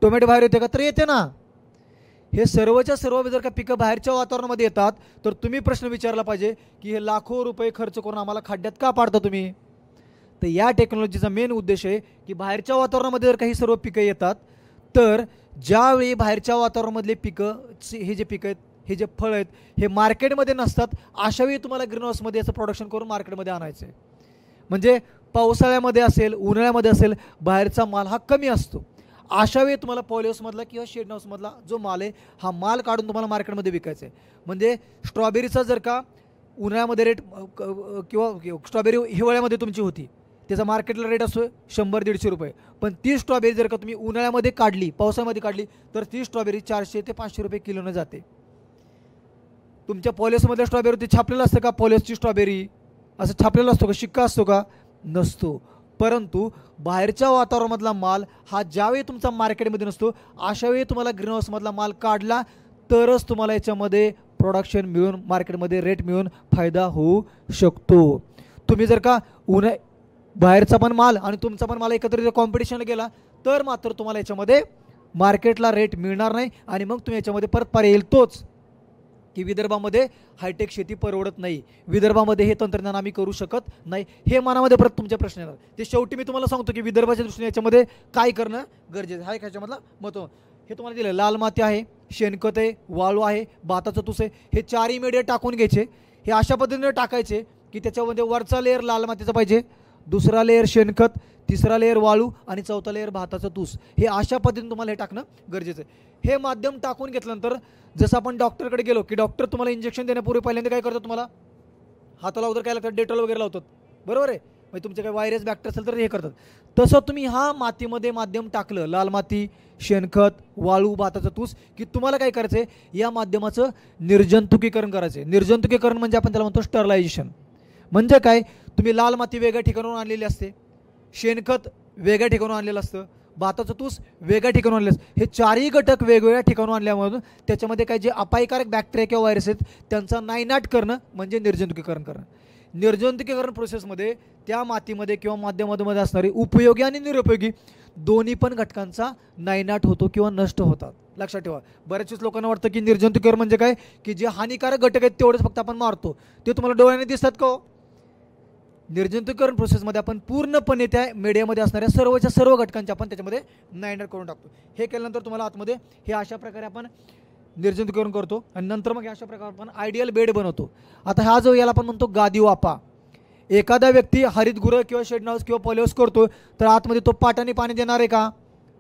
टोमॅटो बाहेर येते का, तर येते ना. हे सर्वच्या सर्व जर का पिकं बाहेरच्या वातावरणामध्ये येतात तर तुम्ही प्रश्न विचारला पाहिजे की हे लाखो रुपये खर्च करून आम्हाला खड्ड्यात का पाडता तुम्ही. तर या टेक्नॉलॉजीचा मेन उद्देश आहे की बाहेरच्या वातावरणामध्ये जर काही सर्व पिकं येतात तर ज्यावेळी बाहेरच्या वातावरणामधले पिकं हे जे पिकं आहेत हे जे फळ आहेत हे मार्केटमध्ये नसतात अशावेळी तुम्हाला ग्रीन हाऊसमध्ये याचं प्रोडक्शन करून मार्केटमध्ये आणायचं आहे. म्हणजे पावसाळ्यामध्ये असेल, उन्हाळ्यामध्ये असेल, बाहेरचा माल हा कमी असतो. अशावेळी तुम्हाला पॉलिहाऊसमधला किंवा शेड हाऊसमधला जो माल आहे हा माल काढून तुम्हाला मार्केटमध्ये विकायचा आहे. म्हणजे स्ट्रॉबेरीचा जर का उन्हाळ्यामध्ये रेट किंवा स्ट्रॉबेरी हिवाळ्यामध्ये तुमची होती त्याचा मार्केटला रेट असतो 100-150 रुपये, पण ती स्ट्रॉबेरी जर का तुम्ही उन्हाळ्यामध्ये काढली, पावसाळ्यामध्ये काढली तर ती स्ट्रॉबेरी 400 ते 500 रुपये किलोनं जाते. तुमच्या पॉलिहाऊसमधल्या स्ट्रॉबेरीवरती छापलेलं असतं का पॉलिहाऊसची स्ट्रॉबेरी, असं छापलेलं असतो का, शिक्का असतो का, नसतो. परंतु बाहेरच्या वातावरणामधला माल हा ज्यावेळी तुमचा मार्केटमध्ये नसतो अशावेळी तुम्हाला ग्रीन हाऊसमधला माल काढला तरच तुम्हाला याच्यामध्ये प्रोडक्शन मिळून मार्केटमध्ये रेट मिळून फायदा होऊ शकतो. तुम्ही जर का बाहेरचा पण माल आणि तुमचा पण माल एकत्रित कॉम्पिटिशनला गेला तर मात्र तुम्हाला याच्यामध्ये मार्केटला रेट मिळणार नाही आणि मग तुम्ही याच्यामध्ये परत पर्याय येईल तोच की विदर्भामध्ये हायटेक शेती परवडत नाही, विदर्भामध्ये हे तंत्रज्ञान आम्ही करू शकत नाही. हे मनामध्ये परत तुमचे प्रश्न येतात. ते शेवटी मी तुम्हाला सांगतो की विदर्भाच्या दृष्टीने याच्यामध्ये काय करणं गरजेचं आहे. ह्याच्यामधला महत्त्व हे तुम्हाला दिलं. लाल माती आहे, शेणखत आहे, वाळू आहे, भाताचं तुस आहे, हे चारही मेडिया टाकून घ्यायचे. हे अशा पद्धतीने टाकायचे की त्याच्यामध्ये वरचा लेअर लाल मातीचा पाहिजे, दुसरा लेअर शेणखत, तिसरा लेअर वाळू आणि चौथा लेअर भाताचं तूस. हे अशा पद्धतीने तुम्हाला हे टाकणं गरजेचं आहे. हे माध्यम टाकून घेतल्यानंतर जसं आपण डॉक्टरकडे गेलो की डॉक्टर तुम्हाला इंजेक्शन देण्यापूर्वी पहिल्यांदा काय करतात, तुम्हाला हाताला वगैरे काय लागतात, डेटॉल वगैरे लावतात, बरोबर आहे. म्हणजे तुमचे काही व्हायरस बॅक्टेरिया असेल तर हे करतात. तसं तुम्ही हा मातीमध्ये माध्यम टाकलं, लाल माती, शेणखत, वाळू, भाताचं तूस, की तुम्हाला काय करायचं आहे, या माध्यमाचं निर्जंतुकीकरण करायचं आहे. निर्जंतुकीकरण म्हणजे आपण त्याला म्हणतो स्टरलायझेशन. म्हणजे काय, तुम्ही लाल माती वेगळ्या ठिकाणाहून आणलेली असते, शेणखत वेगळ्या ठिकाणून आणलेलं असतं, भाताचं तूस वेगळ्या ठिकाणून आणलेलं असतं. हे चारही घटक वेगवेगळ्या ठिकाणून आणल्यामधून त्याच्यामध्ये काही जे अपायकारक बॅक्टेरिया किंवा व्हायरस आहेत त्यांचा नायनाट करणं म्हणजे निर्जंतुकीकरण करणं. निर्जंतुकीकरण प्रोसेसमध्ये त्या मातीमध्ये किंवा माध्यमामध्ये असणारे उपयोगी आणि निरुपयोगी दोन्ही पण घटकांचा नायनाट होतो किंवा नष्ट होतात. लक्षात ठेवा. बऱ्याचशा लोकांना वाटतं की निर्जंतुकीकरण म्हणजे काय, की जे हानिकारक घटक आहेत तेवढेच फक्त आपण मारतो, ते तुम्हाला डोळ्याने दिसतात का हो? निर्जंतुकीकरण प्रोसेसमध्ये आपण पूर्णपणे त्या मीडियामध्ये असणाऱ्या सर्वच्या सर्व घटकांचे आपण त्याच्यामध्ये नायनाट करून टाकतो. हे केल्यानंतर तुम्हाला आतमध्ये हे अशा प्रकारे आपण निर्जंतुकीकरण करतो आणि नंतर मग अशा प्रकारे आपण आयडियल बेड बनवतो. आता हा जो याला आपण म्हणतो गादी वापा. एखादा व्यक्ती हरितगृह किंवा शेड हाऊस किंवा पॉली हाऊस करतो तर आतमध्ये तो पाटाने पाणी देणार आहे का,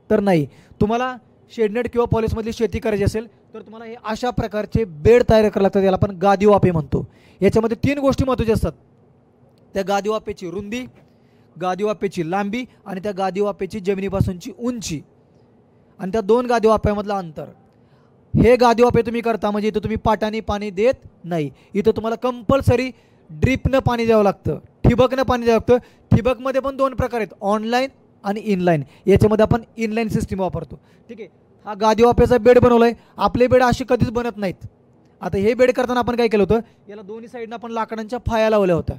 तर नाही. तुम्हाला शेडनेट किंवा पॉली हाऊसमधली शेती करायची असेल तर तुम्हाला हे अशा प्रकारचे बेड तयार करावे लागतात. याला आपण गादी वापे म्हणतो. याच्यामध्ये 3 गोष्टी महत्त्वाच्या असतात. त्या गादी वापेची रुंदी, गादी वापेची लांबी आणि त्या गादी वापेची जमिनीपासूनची उंची आणि त्या 2 गादी वाप्यामधलं अंतर. हे गादी वापे तुम्ही करता म्हणजे इथं तुम्ही पाटाने पाणी देत नाही. इथं तुम्हाला कंपल्सरी ड्रिपनं पाणी द्यावं लागतं, ठिबकनं पाणी द्यावं लागतं. ठिबकमध्ये पण 2 प्रकार आहेत, ऑनलाईन आणि इनलाईन. याच्यामध्ये आपण इनलाईन सिस्टीम वापरतो. ठीक आहे. हा गादी वापेचा बेड बनवला आहे. आपले बेड असे कधीच बनत नाहीत. आता हे बेड करताना आपण काय केलं होतं, याला दोन्ही साईडनं आपण लाकडांच्या फाया लावल्या होत्या.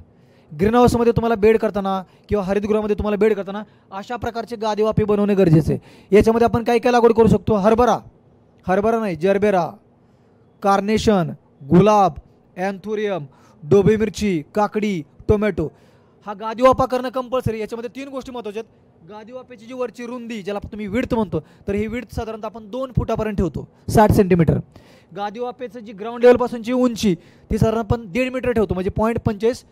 ग्रीन हाऊसमध्ये तुम्हाला बेड करताना किंवा हरितगृहामध्ये तुम्हाला बेड करताना अशा प्रकारचे गादी वापे बनवणे गरजेचे आहे. याच्यामध्ये आपण काय काय लागवड करू शकतो, हरभरा नाही, जरबेरा, कार्नेशन, गुलाब, अँथोरियम, डोबी मिरची, काकडी, टोमॅटो. हा गादी वापा करणं कंपल्सरी. याच्यामध्ये 3 गोष्टी महत्त्वाच्या आहेत. गादी वापेची जी वरची रुंदी ज्याला तुम्ही विड्थ म्हणतो, तर ही विड्थ साधारणतः आपण 2 फुटापर्यंत ठेवतो, 60 सेंटीमीटर. गादी वापेचं जी ग्राउंड लेवलपासूनची उंची ती साधारण आपण 1.5 मीटर ठेवतो, म्हणजे 0.25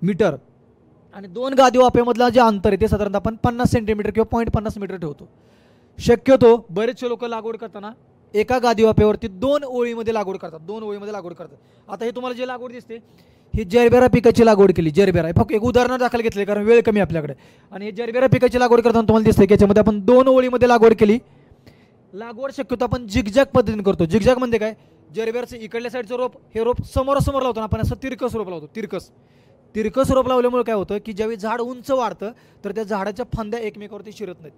मीटर. आणि 2 गादी वापेमधला जे अंतर आहे ते साधारणतः आपण 50 सेंटीमीटर किंवा 0.50 मीटर ठेवतो. शक्यतो बरेचसे लोक लागवड करताना एका गादी वापेवरती 2 ओळीमध्ये लागवड करतात, 2 ओळीमध्ये लागवड करतात. आता हे तुम्हाला जे लागवड दिसते ही जरबेरा पिकाची लागवड केली. जरबेरा फक्त एक उदाहरण दाखल घेतले कारण वेळ कमी आपल्याकडे. आणि हे जरबेरा पिकाची लागवड करताना तुम्हाला दिसते की याच्यामध्ये आपण 2 ओळीमध्ये लागवड केली. लागवड शक्यतो आपण झिगझॅग पद्धतीने करतो. झिगझॅग म्हणजे काय, जरबेराचं इकडल्या साईडचं रोप हे रोप समोरासमोर लावतो आपण, असं तिरकस रोप लावतो. तिरकस रोप लावल्यामुळे काय होतं की ज्यावेळी झाड उंच वाढतं तर त्या झाडाच्या फांद्या एकमेकावरती शिरत नाहीत.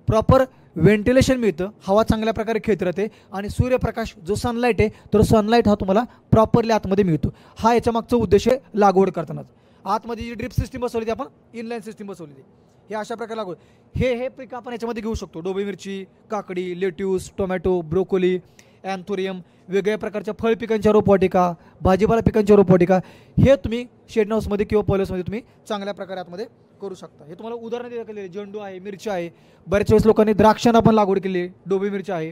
प्रॉपर व्हेंटिलेशन मिळतं, हवा चांगल्या प्रकारे खेळत राहते आणि सूर्यप्रकाश जो सनलाईट आहे तर सनलाईट हा तुम्हाला प्रॉपरली आतमध्ये मिळतो. हा याच्या मागचा उद्देश आहे लागवड करतानाच. आतमध्ये जी ड्रिप सिस्टीम बसवली ती आपण इनलाईन सिस्टीम बसवली ती. हे अशा प्रकारे लागवड हे पीक आपण याच्यामध्ये घेऊ शकतो. डोबी मिरची, काकडी, लेट्यूस, टोमॅटो, ब्रोकोली, अँथोरियम, वेगवेगळ्या प्रकारच्या फळ पिकांच्या रोपवाटिका, भाजीपाला पिकांच्या रोपवाटिका हे तुम्ही शेड हाऊसमध्ये किंवा पॉली हाऊसमध्ये तुम्ही चांगल्या प्रकारे आतमध्ये करू शकता. हे तुम्हाला उदाहरण दिलं गेले. झेंडू आहे, मिरची आहे, बऱ्याच वेळेस लोकांनी द्राक्षांना पण लागवड केली, डोबी मिरची आहे,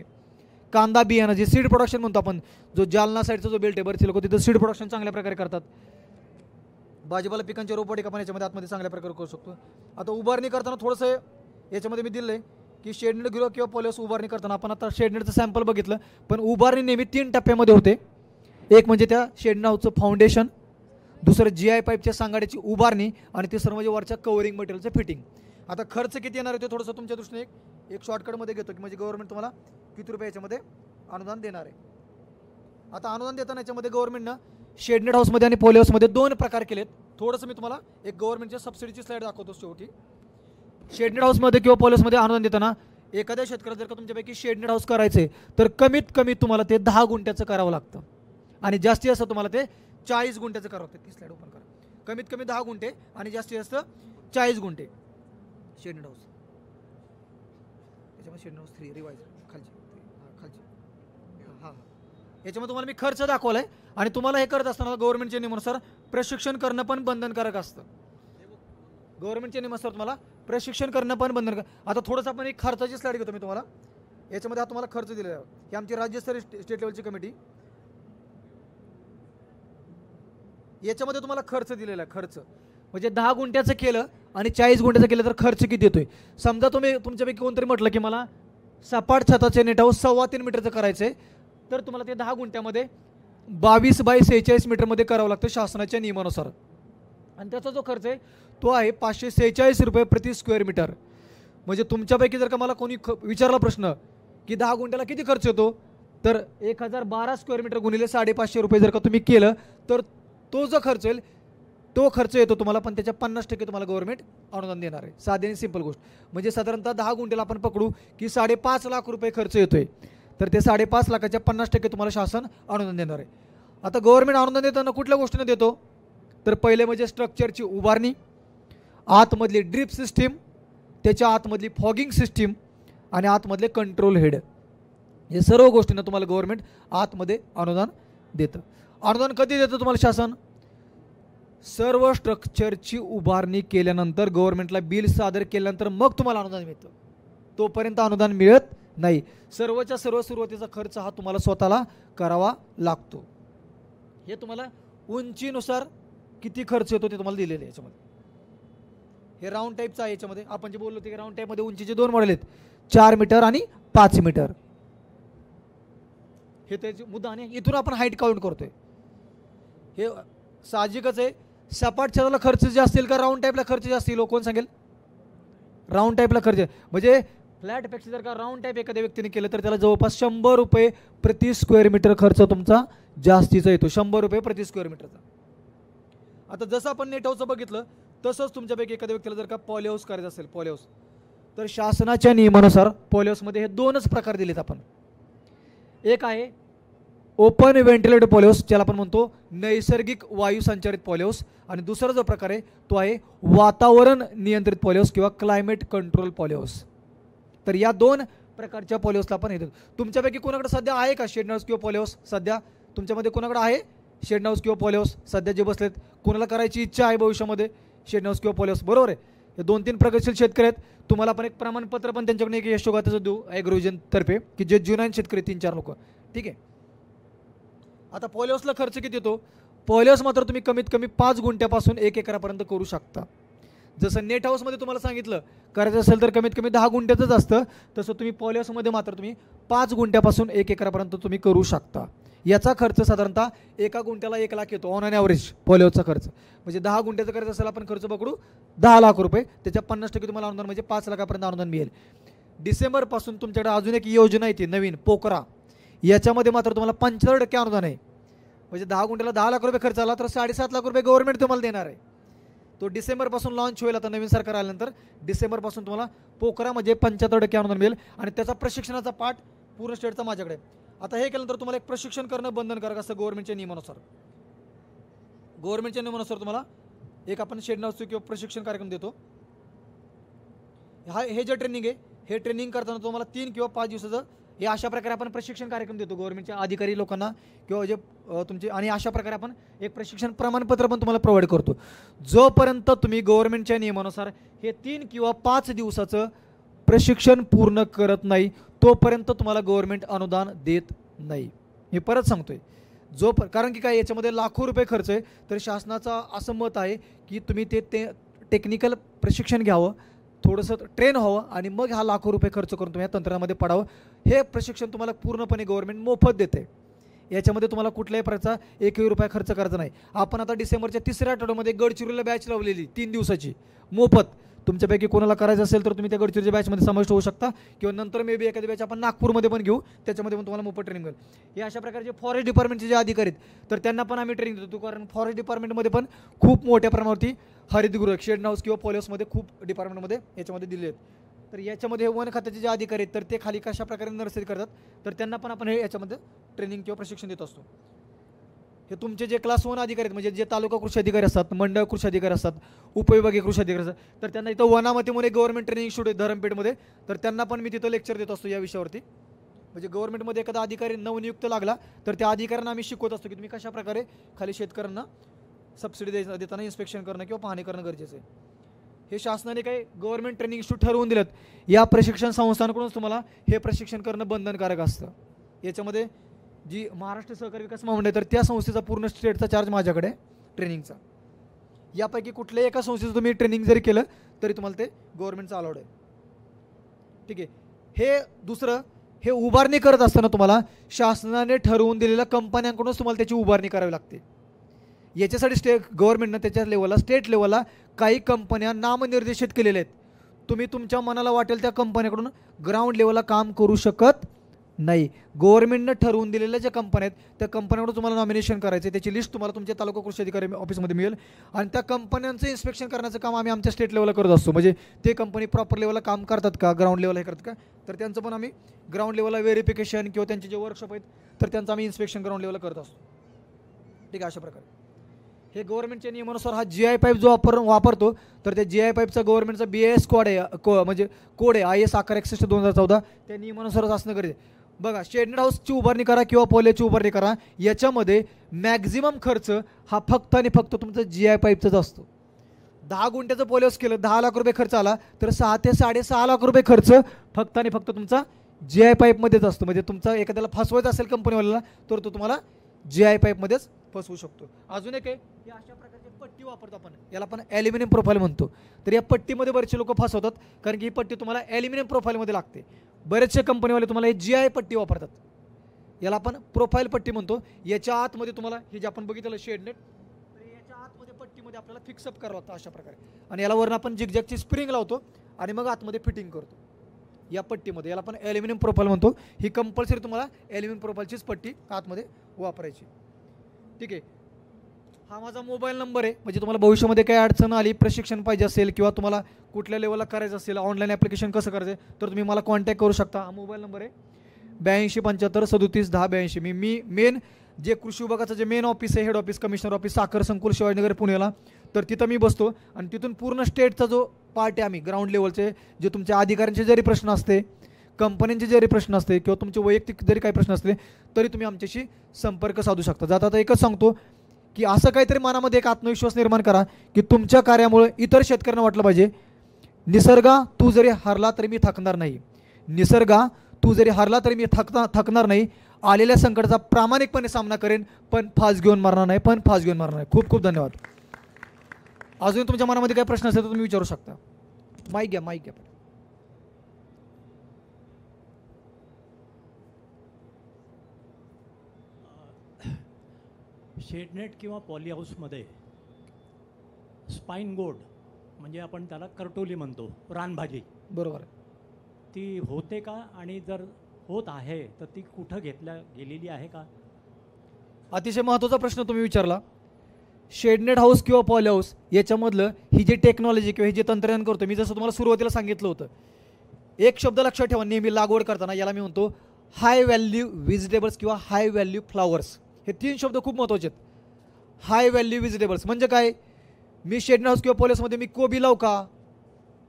कांदा बियाणं जे सीड प्रोडक्शन म्हणतो आपण, जो जालना साईडचा जो बेल्ट आहे बरेचसे लोक तिथं सीड प्रोडक्शन चांगल्या प्रकारे करतात. भाजीपाला पिकांच्या रोपवाटिका पण याच्यामध्ये आतमध्ये चांगल्या प्रकारे करू शकतो. आता उभारणी करताना थोडंसं याच्यामध्ये मी दिलं आहे की शेडनेट गृह किंवा पॉली हाऊस उभारणी करताना आपण आता शेडनेटचं सॅम्पल बघितलं, पण उभारणी नेहमी 3 टप्प्यामध्ये होते. एक म्हणजे त्या शेड हाऊसचं फाउंडेशन, दुसरं GI पाईपच्या सांगाड्याची उभारणी आणि तिसरं म्हणजे वरच्या कव्हरिंग मटेरियलचं फिटिंग. आता खर्च किती येणार आहे ते थोडंसं तुमच्या दृष्टीने एक शॉर्टकटमध्ये घेतो की म्हणजे गव्हर्नमेंट तुम्हाला किती रुपये याच्यामध्ये अनुदान देणार आहे. आता अनुदान देताना याच्यामध्ये गव्हर्नमेंटनं शेडनेट हाऊसमध्ये आणि पॉली हाऊसमध्ये 2 प्रकार केलेत. थोडंसं मी तुम्हाला एक गव्हर्नमेंटच्या सबसिडीची स्लाईड दाखवतो शेवटी. शेडनेट हाऊसमध्ये किंवा पॉलिसमध्ये अनुदान देताना एखाद्या शेतकऱ्याला जर का तुमच्यापैकी शेडनेट हाऊस करायचे तर कमीत कमी तुम्हाला ते 10 गुंठ्याचं करावं लागतं आणि जास्तीत जास्त तुम्हाला ते 40 गुंठ्याचं करावं लागतं. ती स्लाईड ओपन करा. कमीत कमी 10 गुंठे आणि जास्तीत जास्त 40 गुंठे शेडनेट हाऊस. याच्यामध्ये शेडनेट हाऊस 3 रिवाइज खालची हां याच्यामध्ये तुम्हाला मी खर्च दाखवला आहे आणि तुम्हाला हे करत असताना गव्हर्नमेंटच्या नियमानुसार प्रशिक्षण करणं पण बंधनकारक असतं. गव्हर्नमेंटच्या नियमानुसार तुम्हाला प्रशिक्षण करणं पण बंधनकारक. आता थोडंसं आपण एक खर्चाची स्लाईड घेतो मी तुम्हाला. याच्यामध्ये हा तुम्हाला खर्च दिलेला आहे. ही आमची राज्यस्तरीय स्टेट लेवलची कमिटी. याच्यामध्ये तुम्हाला खर्च दिलेला आहे. खर्च म्हणजे 10 गुंठ्याचं केलं आणि 40 गुंठ्याचं केलं तर खर्च किती येतोय. समजा तुम्ही तुमच्यापैकी कोणतरी म्हटलं की मला सपाट छताचे नेट हाऊस 3.25 मीटरचं करायचं आहे तर तुम्हाला ते 10 गुंठ्यामध्ये 22 बाय 46 मीटरमध्ये करावं लागतं शासनाच्या नियमानुसार. आणि त्याचा जो खर्च आहे तो आहे 546 रुपये प्रति स्क्वेअर मीटर. म्हणजे तुमच्यापैकी जर का मला कोणी विचारला प्रश्न की 10 गुंठ्याला किती खर्च येतो तर 1012 स्क्वेअर मीटर गुणिले 550 रुपये जर का तुम्ही केलं तर तो जो खर्च येईल तो खर्च येतो तुम्हाला. पण त्याच्या 50% तुम्हाला गव्हर्नमेंट अनुदान देणार आहे. साधी आणि सिंपल गोष्ट. म्हणजे साधारणतः 10 गुंठ्याला आपण पकडू की 5.5 लाख रुपये खर्च येतोय तर ते 5.5 लाखाच्या 50% तुम्हाला शासन अनुदान देणार आहे. आता गव्हर्नमेंट अनुदान देताना कुठल्या गोष्टीने देतो तर पहिले म्हणजे स्ट्रक्चरची उभारणी, आतमधली ड्रीप सिस्टीम, त्याच्या आतमधली फॉगिंग सिस्टीम आणि आतमधले कंट्रोल हेड. हे सर्व गोष्टींना तुम्हाला गव्हर्नमेंट आतमध्ये अनुदान देतं. अनुदान कधी देतं तुम्हाला शासन? सर्व स्ट्रक्चरची उभारणी केल्यानंतर गव्हर्नमेंटला बिल सादर केल्यानंतर मग तुम्हाला अनुदान मिळतं. तोपर्यंत अनुदान मिळत नाही. सर्वच्या सर्व सुरुवातीचा खर्च हा तुम्हाला स्वतःला करावा लागतो. हे तुम्हाला उंचीनुसार किती खर्च येतो ते तुम्हाला दिलेले आहे याच्यामध्ये. हे राऊंड टाईपचं आहे. याच्यामध्ये आपण जे बोललो ते राऊंड टाईपमध्ये उंचीचे 2 मॉडेल आहेत, 4 मीटर आणि 5 मीटर. हे त्याची मुद्दा आणि इथून आपण हाईट काउंट करतोय. हे साहजिकच आहे. सपाट छताला खर्च जास्त येईल का राऊंड टाईपला खर्च जास्त येईल? कोण सांगेल? राऊंड टाईपला खर्च. म्हणजे फ्लॅटपेक्षा जर का राऊंड टाईप एखाद्या व्यक्तीने केलं तर त्याला जवळपास 100 रुपये प्रति स्क्वेअर मीटर खर्च तुमचा जास्तीचा येतो. 100 रुपये प्रति स्क्वेअर मीटरचा. आता जसं आपण नेट हाऊसचं बघितलं तसंच तुमच्यापैकी एखाद्या व्यक्तीला जर का पॉली हाऊस करायचं असेल, पॉली हाऊस, तर शासनाच्या नियमानुसार पॉली हाऊसमध्ये हे 2च प्रकार दिलेत आपण. एक आहे ओपन व्हेंटिलेटेड पॉली हाऊस, ज्याला आपण म्हणतो नैसर्गिक वायू संचारित पॉली हाऊस, आणि दुसरा जो प्रकार आहे तो आहे वातावरण नियंत्रित पॉली हाऊस किंवा क्लायमेट कंट्रोल पॉली हाऊस. तर या 2 प्रकारच्या पॉली हाऊसला आपण येतो. तुमच्यापैकी कोणाकडे सध्या आहे का शेड हाऊस किंवा पॉली हाऊस? सध्या तुमच्यामध्ये कोणाकडे आहे शेड हाऊस किंवा पॉली हाऊस? सध्या जे बसलेत कोणाला करायची इच्छा आहे भविष्यामध्ये शेड हाऊस किंवा पॉली हाऊस? बरोबर आहे. हे 2-3 प्रगतशील शेतकरी आहेत. तुम्हाला पण एक प्रमाणपत्र पण त्यांच्याकडे एक यशोगाथाचं देऊ ॲग्रोविजन तर्फे की जे जुनान शेतकरी 3-4 लोक. ठीक आहे. आता पॉली हाऊसला खर्च किती येतो? पॉली हाऊस मात्र तुम्ही कमीत कमी 5 गुंठ्यापासून 1 एकरापर्यंत करू शकता. जसं नेट हाऊसमध्ये तुम्हाला सांगितलं करायचं असेल तर कमीत कमी 10 गुंठ्याचंच असतं, तसं तुम्ही पॉली हाऊसमध्ये मात्र तुम्ही 5 गुंठ्यापासून 1 एकरापर्यंत तुम्ही करू शकता. याचा खर्च साधारणतः 1 गुंठ्याला 1 लाख येतो ऑन ॲन ॲव्हरेज पॉली हाऊसचा खर्च. म्हणजे 10 गुंठ्याचा करायचं असेल आपण खर्च पकडू 10 लाख रुपये, त्याच्या 50% तुम्हाला अनुदान म्हणजे 5 लाखापर्यंत अनुदान मिळेल. डिसेंबरपासून तुमच्याकडे अजून एक योजना येते नवीन पोकरा. याच्यामध्ये मात्र तुम्हाला 75% अनुदान आहे. म्हणजे 10 गुंठ्याला 10 लाख रुपये खर्च आला तर 7.5 लाख रुपये गव्हर्नमेंट तुम्हाला देणार आहे. तो डिसेंबरपासून लॉन्च होईल. आता नवीन सरकार आल्यानंतर डिसेंबरपासून तुम्हाला पोकरा म्हणजे 75% अनुदान मिळेल आणि त्याचा प्रशिक्षणाचा पाठ पूर्ण स्टेटचा माझ्याकडे. आता हे केल्यानंतर तुम्हाला एक प्रशिक्षण करणं बंधनकारक असतं गव्हर्नमेंटच्या नियमानुसार. गव्हर्नमेंटच्या नियमानुसार तुम्हाला एक आपण शेड हाऊस किंवा प्रशिक्षण कार्यक्रम देतो. हे जे ट्रेनिंग आहे हे ट्रेनिंग करताना तुम्हाला 3 किंवा 5 दिवसाचं हे अशा प्रकारे आपण प्रशिक्षण कार्यक्रम देतो गव्हर्नमेंटच्या अधिकारी लोकांना किंवा जे तुमचे, आणि अशा प्रकारे आपण एक प्रशिक्षण प्रमाणपत्र पण तुम्हाला प्रोव्हाइड करतो. जोपर्यंत तुम्ही गव्हर्नमेंटच्या नियमानुसार हे 3 किंवा 5 दिवसाचं प्रशिक्षण पूर्ण करत नाही तोपर्यंत तुम्हाला गव्हर्नमेंट अनुदान देत नाही. मी परत सांगतोय, कारण की काय याच्यामध्ये लाखो रुपये खर्च आहे. तर शासनाचं असं मत आहे की तुम्ही ते टेक्निकल प्रशिक्षण घ्यावं, थोडंसं ट्रेन व्हावं आणि मग हा लाखो रुपये खर्च करून तुम्ही या तंत्रज्ञानामध्ये पडावं. हे प्रशिक्षण तुम्हाला पूर्णपणे गव्हर्नमेंट मोफत देते. याच्यामध्ये तुम्हाला कुठल्याही प्रकारचा 1 रुपया खर्च करायचा नाही. आपण आता डिसेंबरच्या 3ऱ्या आठवड्यामध्ये गडचिरोलीला बॅच लावलेली 3 दिवसाची मोफत. तुमच्यापैकी कोणाला करायचं असेल तर तुम्ही त्या गडचिरोलीच्या बॅचमध्ये समाविष्ट होऊ शकता, किंवा नंतर मे बी एखादी बॅच आपण नागपूरमध्ये पण घेऊ, त्याच्यामध्ये पण तुम्हाला मोफत ट्रेनिंग मिळेल. हे अशा प्रकारचे फॉरेस्ट डिपार्टमेंटचे जे अधिकारी आहेत तर त्यांना पण आम्ही ट्रेनिंग देतो, कारण फॉरेस्ट डिपार्टमेंटमध्ये पण खूप मोठ्या प्रमाणावरती हरितगृह, शेड हाऊस किंवा पॉलिहाऊसमध्ये खूप डिपार्टमेंटमध्ये याच्यामध्ये दिले आहेत. तर याच्यामध्ये वन खात्याचे जे अधिकारी आहेत तर ते खाली कशा प्रकारे नर्सरी करतात तर त्यांना पण आपण हे याच्यामध्ये ट्रेनिंग किंवा प्रशिक्षण देत असतो. हे तुमचे जे क्लास 1 अधिकारी आहेत, म्हणजे जे तालुका कृषी अधिकारी असतात, मंडळ कृषी अधिकारी असतात, उपविभागीय कृषी अधिकारी असतात, तर त्यांना इथं वनामती म्हणून गव्हर्नमेंट ट्रेनिंग इन्स्टिट्यूट आहे धरमपेठमध्ये, तर त्यांना पण मी तिथं लेक्चर देत असतो या विषयावरती. म्हणजे गव्हर्नमेंटमध्ये एखादा अधिकारी नवनियुक्त लागला तर त्या अधिकाऱ्यांना आम्ही शिकवत असतो की तुम्ही कशा प्रकारे खाली शेतकऱ्यांना सबसिडी देताना इन्स्पेक्शन करणं किंवा पाहणी करणं गरजेचं आहे. हे शासनाने काही गव्हर्नमेंट ट्रेनिंग इन्स्टिट्यूट ठरवून दिलेत. या प्रशिक्षण संस्थांकडूनच तुम्हाला हे प्रशिक्षण करणं बंधनकारक असतं. याच्यामध्ये जी महाराष्ट्र सहकारी विकास महामंडळ तर त्या संस्थेचा पूर्ण स्टेटचा चार्ज माझ्याकडे ट्रेनिंगचा. यापैकी कुठल्याही एका संस्थेचं तुम्ही ट्रेनिंग जरी केलं तरी तुम्हाला ते गव्हर्नमेंटचं अलाउड आहे. ठीक आहे. हे दुसरं, हे उभारणी करत असताना तुम्हाला शासनाने ठरवून दिलेल्या कंपन्यांकडूनच तुम्हाला त्याची उभारणी करावी लागते. याच्यासाठी गव्हर्नमेंटनं त्याच्या लेवलला, स्टेट लेवलला काही कंपन्या नामनिर्देशित केलेल्या आहेत. तुम्ही तुमच्या मनाला वाटेल त्या कंपन्याकडून ग्राउंड लेवलला काम करू शकत नाही. गव्हर्नमेंटनं ठरवून दिलेल्या ज्या कंपन्या आहेत त्या कंपन्याकडून तुम्हाला नॉमिनेशन करायचं, त्याची लिस्ट तुम्हाला तुमच्या तालुका कृषी अधिकारी ऑफिसमध्ये मिळेल, आणि त्या कंपन्यांचं इन्स्पेक्शन करण्याचं काम आम्ही आमच्या स्टेट लेवलला करत असतो. म्हणजे ते कंपनी प्रॉपर लेवलला काम करतात का, ग्राउंड लेवलला हे करतात का, तर त्यांचं पण आम्ही ग्राउंड लेवलला व्हेरिफिकेशन किंवा त्यांचे जे वर्कशॉप आहेत तर त्यांचं आम्ही इन्स्पेक्शन ग्राउंड लेवलला करत असतो. ठीक आहे. अशा प्रकारे हे गव्हर्नमेंटच्या नियमानुसार हा GI पाईप जो वापरतो तर त्या GI पाईपचा गव्हर्नमेंटचा BIS कोड आहे, म्हणजे कोड आहे IS 1161/2014, त्या नियमानुसारच असणं गरजेचं आहे. बघा, शेड हाऊसची उभारणी करा किंवा पॉलिहाऊसची उभारणी करा, याच्यामध्ये मॅक्झिमम खर्च हा फक्त आणि फक्त तुमचा GI पाईपचाच असतो. 10 गुंठ्याचं पॉलिहाऊस केलं, 10 लाख रुपये खर्च आला तर 6 ते 6.5 लाख रुपये खर्च फक्त आणि फक्त तुमचा GI पाईपमध्येच असतो. म्हणजे तुमचा एखाद्याला फसवायचं असेल कंपनीवाल्याला तर तो तुम्हाला GI पाईपमध्येच फसवू शकतो. अजून एक आहे, हे अशा प्रकारची पट्टी वापरतो आपण, याला आपण ॲल्युमिनियम प्रोफाईल म्हणतो. तर या पट्टीमध्ये बरेचसे लोक फसवतात, कारण की ही पट्टी तुम्हाला ॲल्युमिनियम प्रोफाईलमध्ये लागते. बरेचसे कंपनीवाले तुम्हाला हे GI पट्टी वापरतात, याला आपण प्रोफाईल पट्टी म्हणतो. याच्या आतमध्ये तुम्हाला हे जे आपण बघितलं शेडनेट, तर याच्या आतमध्ये पट्टीमध्ये आपल्याला फिक्सअप करावं लागतं अशा प्रकारे, आणि याला वरून आपण जिगजॅगची स्प्रिंग लावतो आणि मग आतमध्ये फिटिंग करतो या पट्टीमध्ये. याला आपण ॲल्युमिनियम प्रोफाईल म्हणतो. ही कंपल्सरी तुम्हाला ॲल्युमिनियम प्रोफाईलचीच पट्टी आतमध्ये वापरायची. ठीक आहे. हा माझा मोबाईल नंबर आहे, म्हणजे तुम्हाला भविष्यामध्ये काही अडचण आली, प्रशिक्षण पाहिजे असेल किंवा तुम्हाला कुठल्या लेवलला करायचं असेल, ऑनलाईन ॲप्लिकेशन कसं करायचं तर तुम्ही मला कॉन्टॅक्ट करू शकता. हा मोबाईल नंबर आहे 8275371082. मी मेन जे कृषी विभागाचं जे मेन ऑफिस आहे, हेड ऑफिस, कमिशनर ऑफिस, साखर संकुल, शिवाजीनगर, पुण्याला, तर तिथं मी बसतो आणि तिथून पूर्ण स्टेटचा जो पार्ट आहे आम्ही ग्राउंड लेवलचे, जे तुमच्या अधिकाऱ्यांचे जरी प्रश्न असते, कंपन्यांचे जरी प्रश्न असते किंवा तुमचे वैयक्तिक जरी काही प्रश्न असले तरी तुम्ही आमच्याशी संपर्क साधू शकता. जाता आता एकच सांगतो की असं काहीतरी मनामध्ये एक आत्मविश्वास निर्माण करा की तुमच्या कार्यामुळे इतर शेतकऱ्यांना वाटलं पाहिजे, निसर्गा तू जरी हरला तरी मी थकणार नाही, निसर्गा तू जरी हरला तरी मी थकणार नाही, आलेल्या संकटाचा प्रामाणिकपणे सामना करेन, पण फास घेऊन मारणार नाही. खूप खूप धन्यवाद. अजून तुमच्या मनामध्ये काही प्रश्न असेल तर तुम्ही विचारू शकता. माईक घ्या. शेडनेट किंवा पॉलीहाऊसमध्ये स्पाईन गोड, म्हणजे आपण त्याला करटोली म्हणतो, रानभाजी, बरोबर, ती होते का, आणि जर होत आहे तर ती कुठं गेलेली आहे का? अतिशय महत्त्वाचा प्रश्न तुम्ही विचारला. शेडनेट हाऊस किंवा पॉलीहाऊस याच्यामधलं ही जी टेक्नॉलॉजी किंवा हे जे तंत्रज्ञान करतो, मी जसं तुम्हाला सुरुवातीला सांगितलं होतं, एक शब्द लक्षात ठेवा नेहमी लागवड करताना, याला मी म्हणतो हाय व्हॅल्यू व्हेजिटेबल्स किंवा हाय व्हॅल्यू फ्लॉवर्स. हे 3 शब्द खूप महत्त्वाचे आहेत. हाय व्हॅल्यू व्हेजिटेबल्स म्हणजे काय? मी शेडनेट हाऊस किंवा पॉलीहाऊसमध्ये मी कोबी लावू का,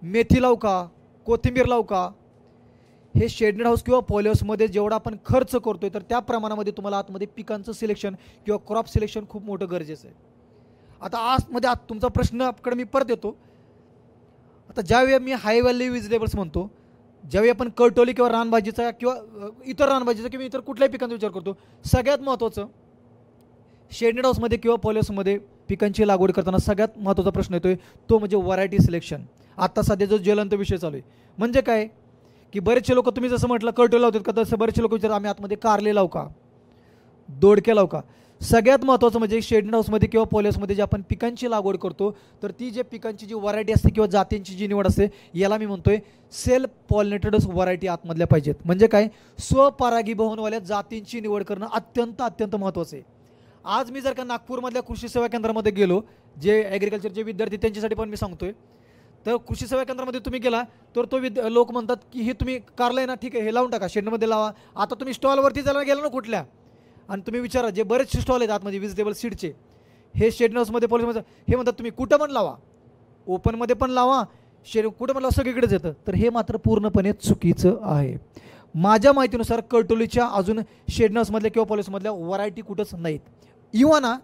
मेथी लावू का, कोथिंबीर लावू का? हे शेडनेट हाऊस किंवा पॉलीहाऊसमध्ये जेवढा आपण खर्च करतोय तर त्या प्रमाणामध्ये तुम्हाला आतमध्ये पिकांचं सिलेक्शन किंवा क्रॉप सिलेक्शन खूप मोठं गरजेचं आहे. आता आतमध्ये तुमचा प्रश्नाकडे मी परत येतो. आता ज्यावेळी मी हाय व्हॅल्यू व्हेजिटेबल्स म्हणतो, ज्यावेळी आपण करटोली किंवा रानभाजीचा किंवा इतर रानभाजीचा किंवा इतर कुठल्याही पिकांचा विचार करतो, सगळ्यात महत्त्वाचं शेडनेट हाऊसमध्ये किंवा पॉलीहाऊसमध्ये पिकांची लागवड करताना सगळ्यात महत्त्वाचा प्रश्न येतोय तो म्हणजे व्हरायटी सिलेक्शन. आता सध्या जो ज्वलंत विषय चालू आहे म्हणजे काय की बरेचसे लोक, तुम्ही जसं म्हटलं करटोली लावतात का, तसं बरेचसे लोक विचारतात आम्ही आतमध्ये कारले लावू का, दोडके लावू का. सगळ्यात महत्त्वाचं म्हणजे शेड हाऊसमध्ये किंवा पॉलिहाऊसमध्ये जे आपण पिकांची लागवड करतो तर ती जे पिकांची जी व्हरायटी असते किंवा जातींची जी निवड असते याला मी म्हणतोय सेल्फ पॉलिनेटेडच व्हरायटी आतमधल्या पाहिजेत. म्हणजे काय, स्वपरागीभवनवाल्या जातींची निवड करणं अत्यंत महत्त्वाचं आहे. आज मी जर का नागपूरमधल्या कृषी सेवा केंद्रामध्ये गेलो, जे ॲग्रिकल्चरचे विद्यार्थी त्यांच्यासाठी पण मी सांगतोय, तर कृषी सेवा केंद्रामध्ये तुम्ही गेला तर तो लोक म्हणतात की हे तुम्ही कारलं ना, ठीक आहे हे लावून टाका, शेडमध्ये लावा. आता तुम्ही स्टॉलवरती जरा गेला ना कुठल्या, आणि तुम्ही विचारा जे बरेचसे स्टॉल आहेत आतमध्ये व्हेजिटेबल सीडचे, हे शेड हाऊसमध्ये पॉलिहाऊसमध्ये हे म्हणतात तुम्ही कुठं पण लावा, ओपनमध्ये पण लावा, कुठं पण लावा, सगळीकडेच येतं. तर हे मात्र पूर्णपणे चुकीचं आहे. माझ्या माहितीनुसार कर्टोलीच्या अजून शेड हाऊसमधल्या किंवा पॉलिहाऊसमधल्या व्हरायटी कुठंच नाहीत. इव्हन ना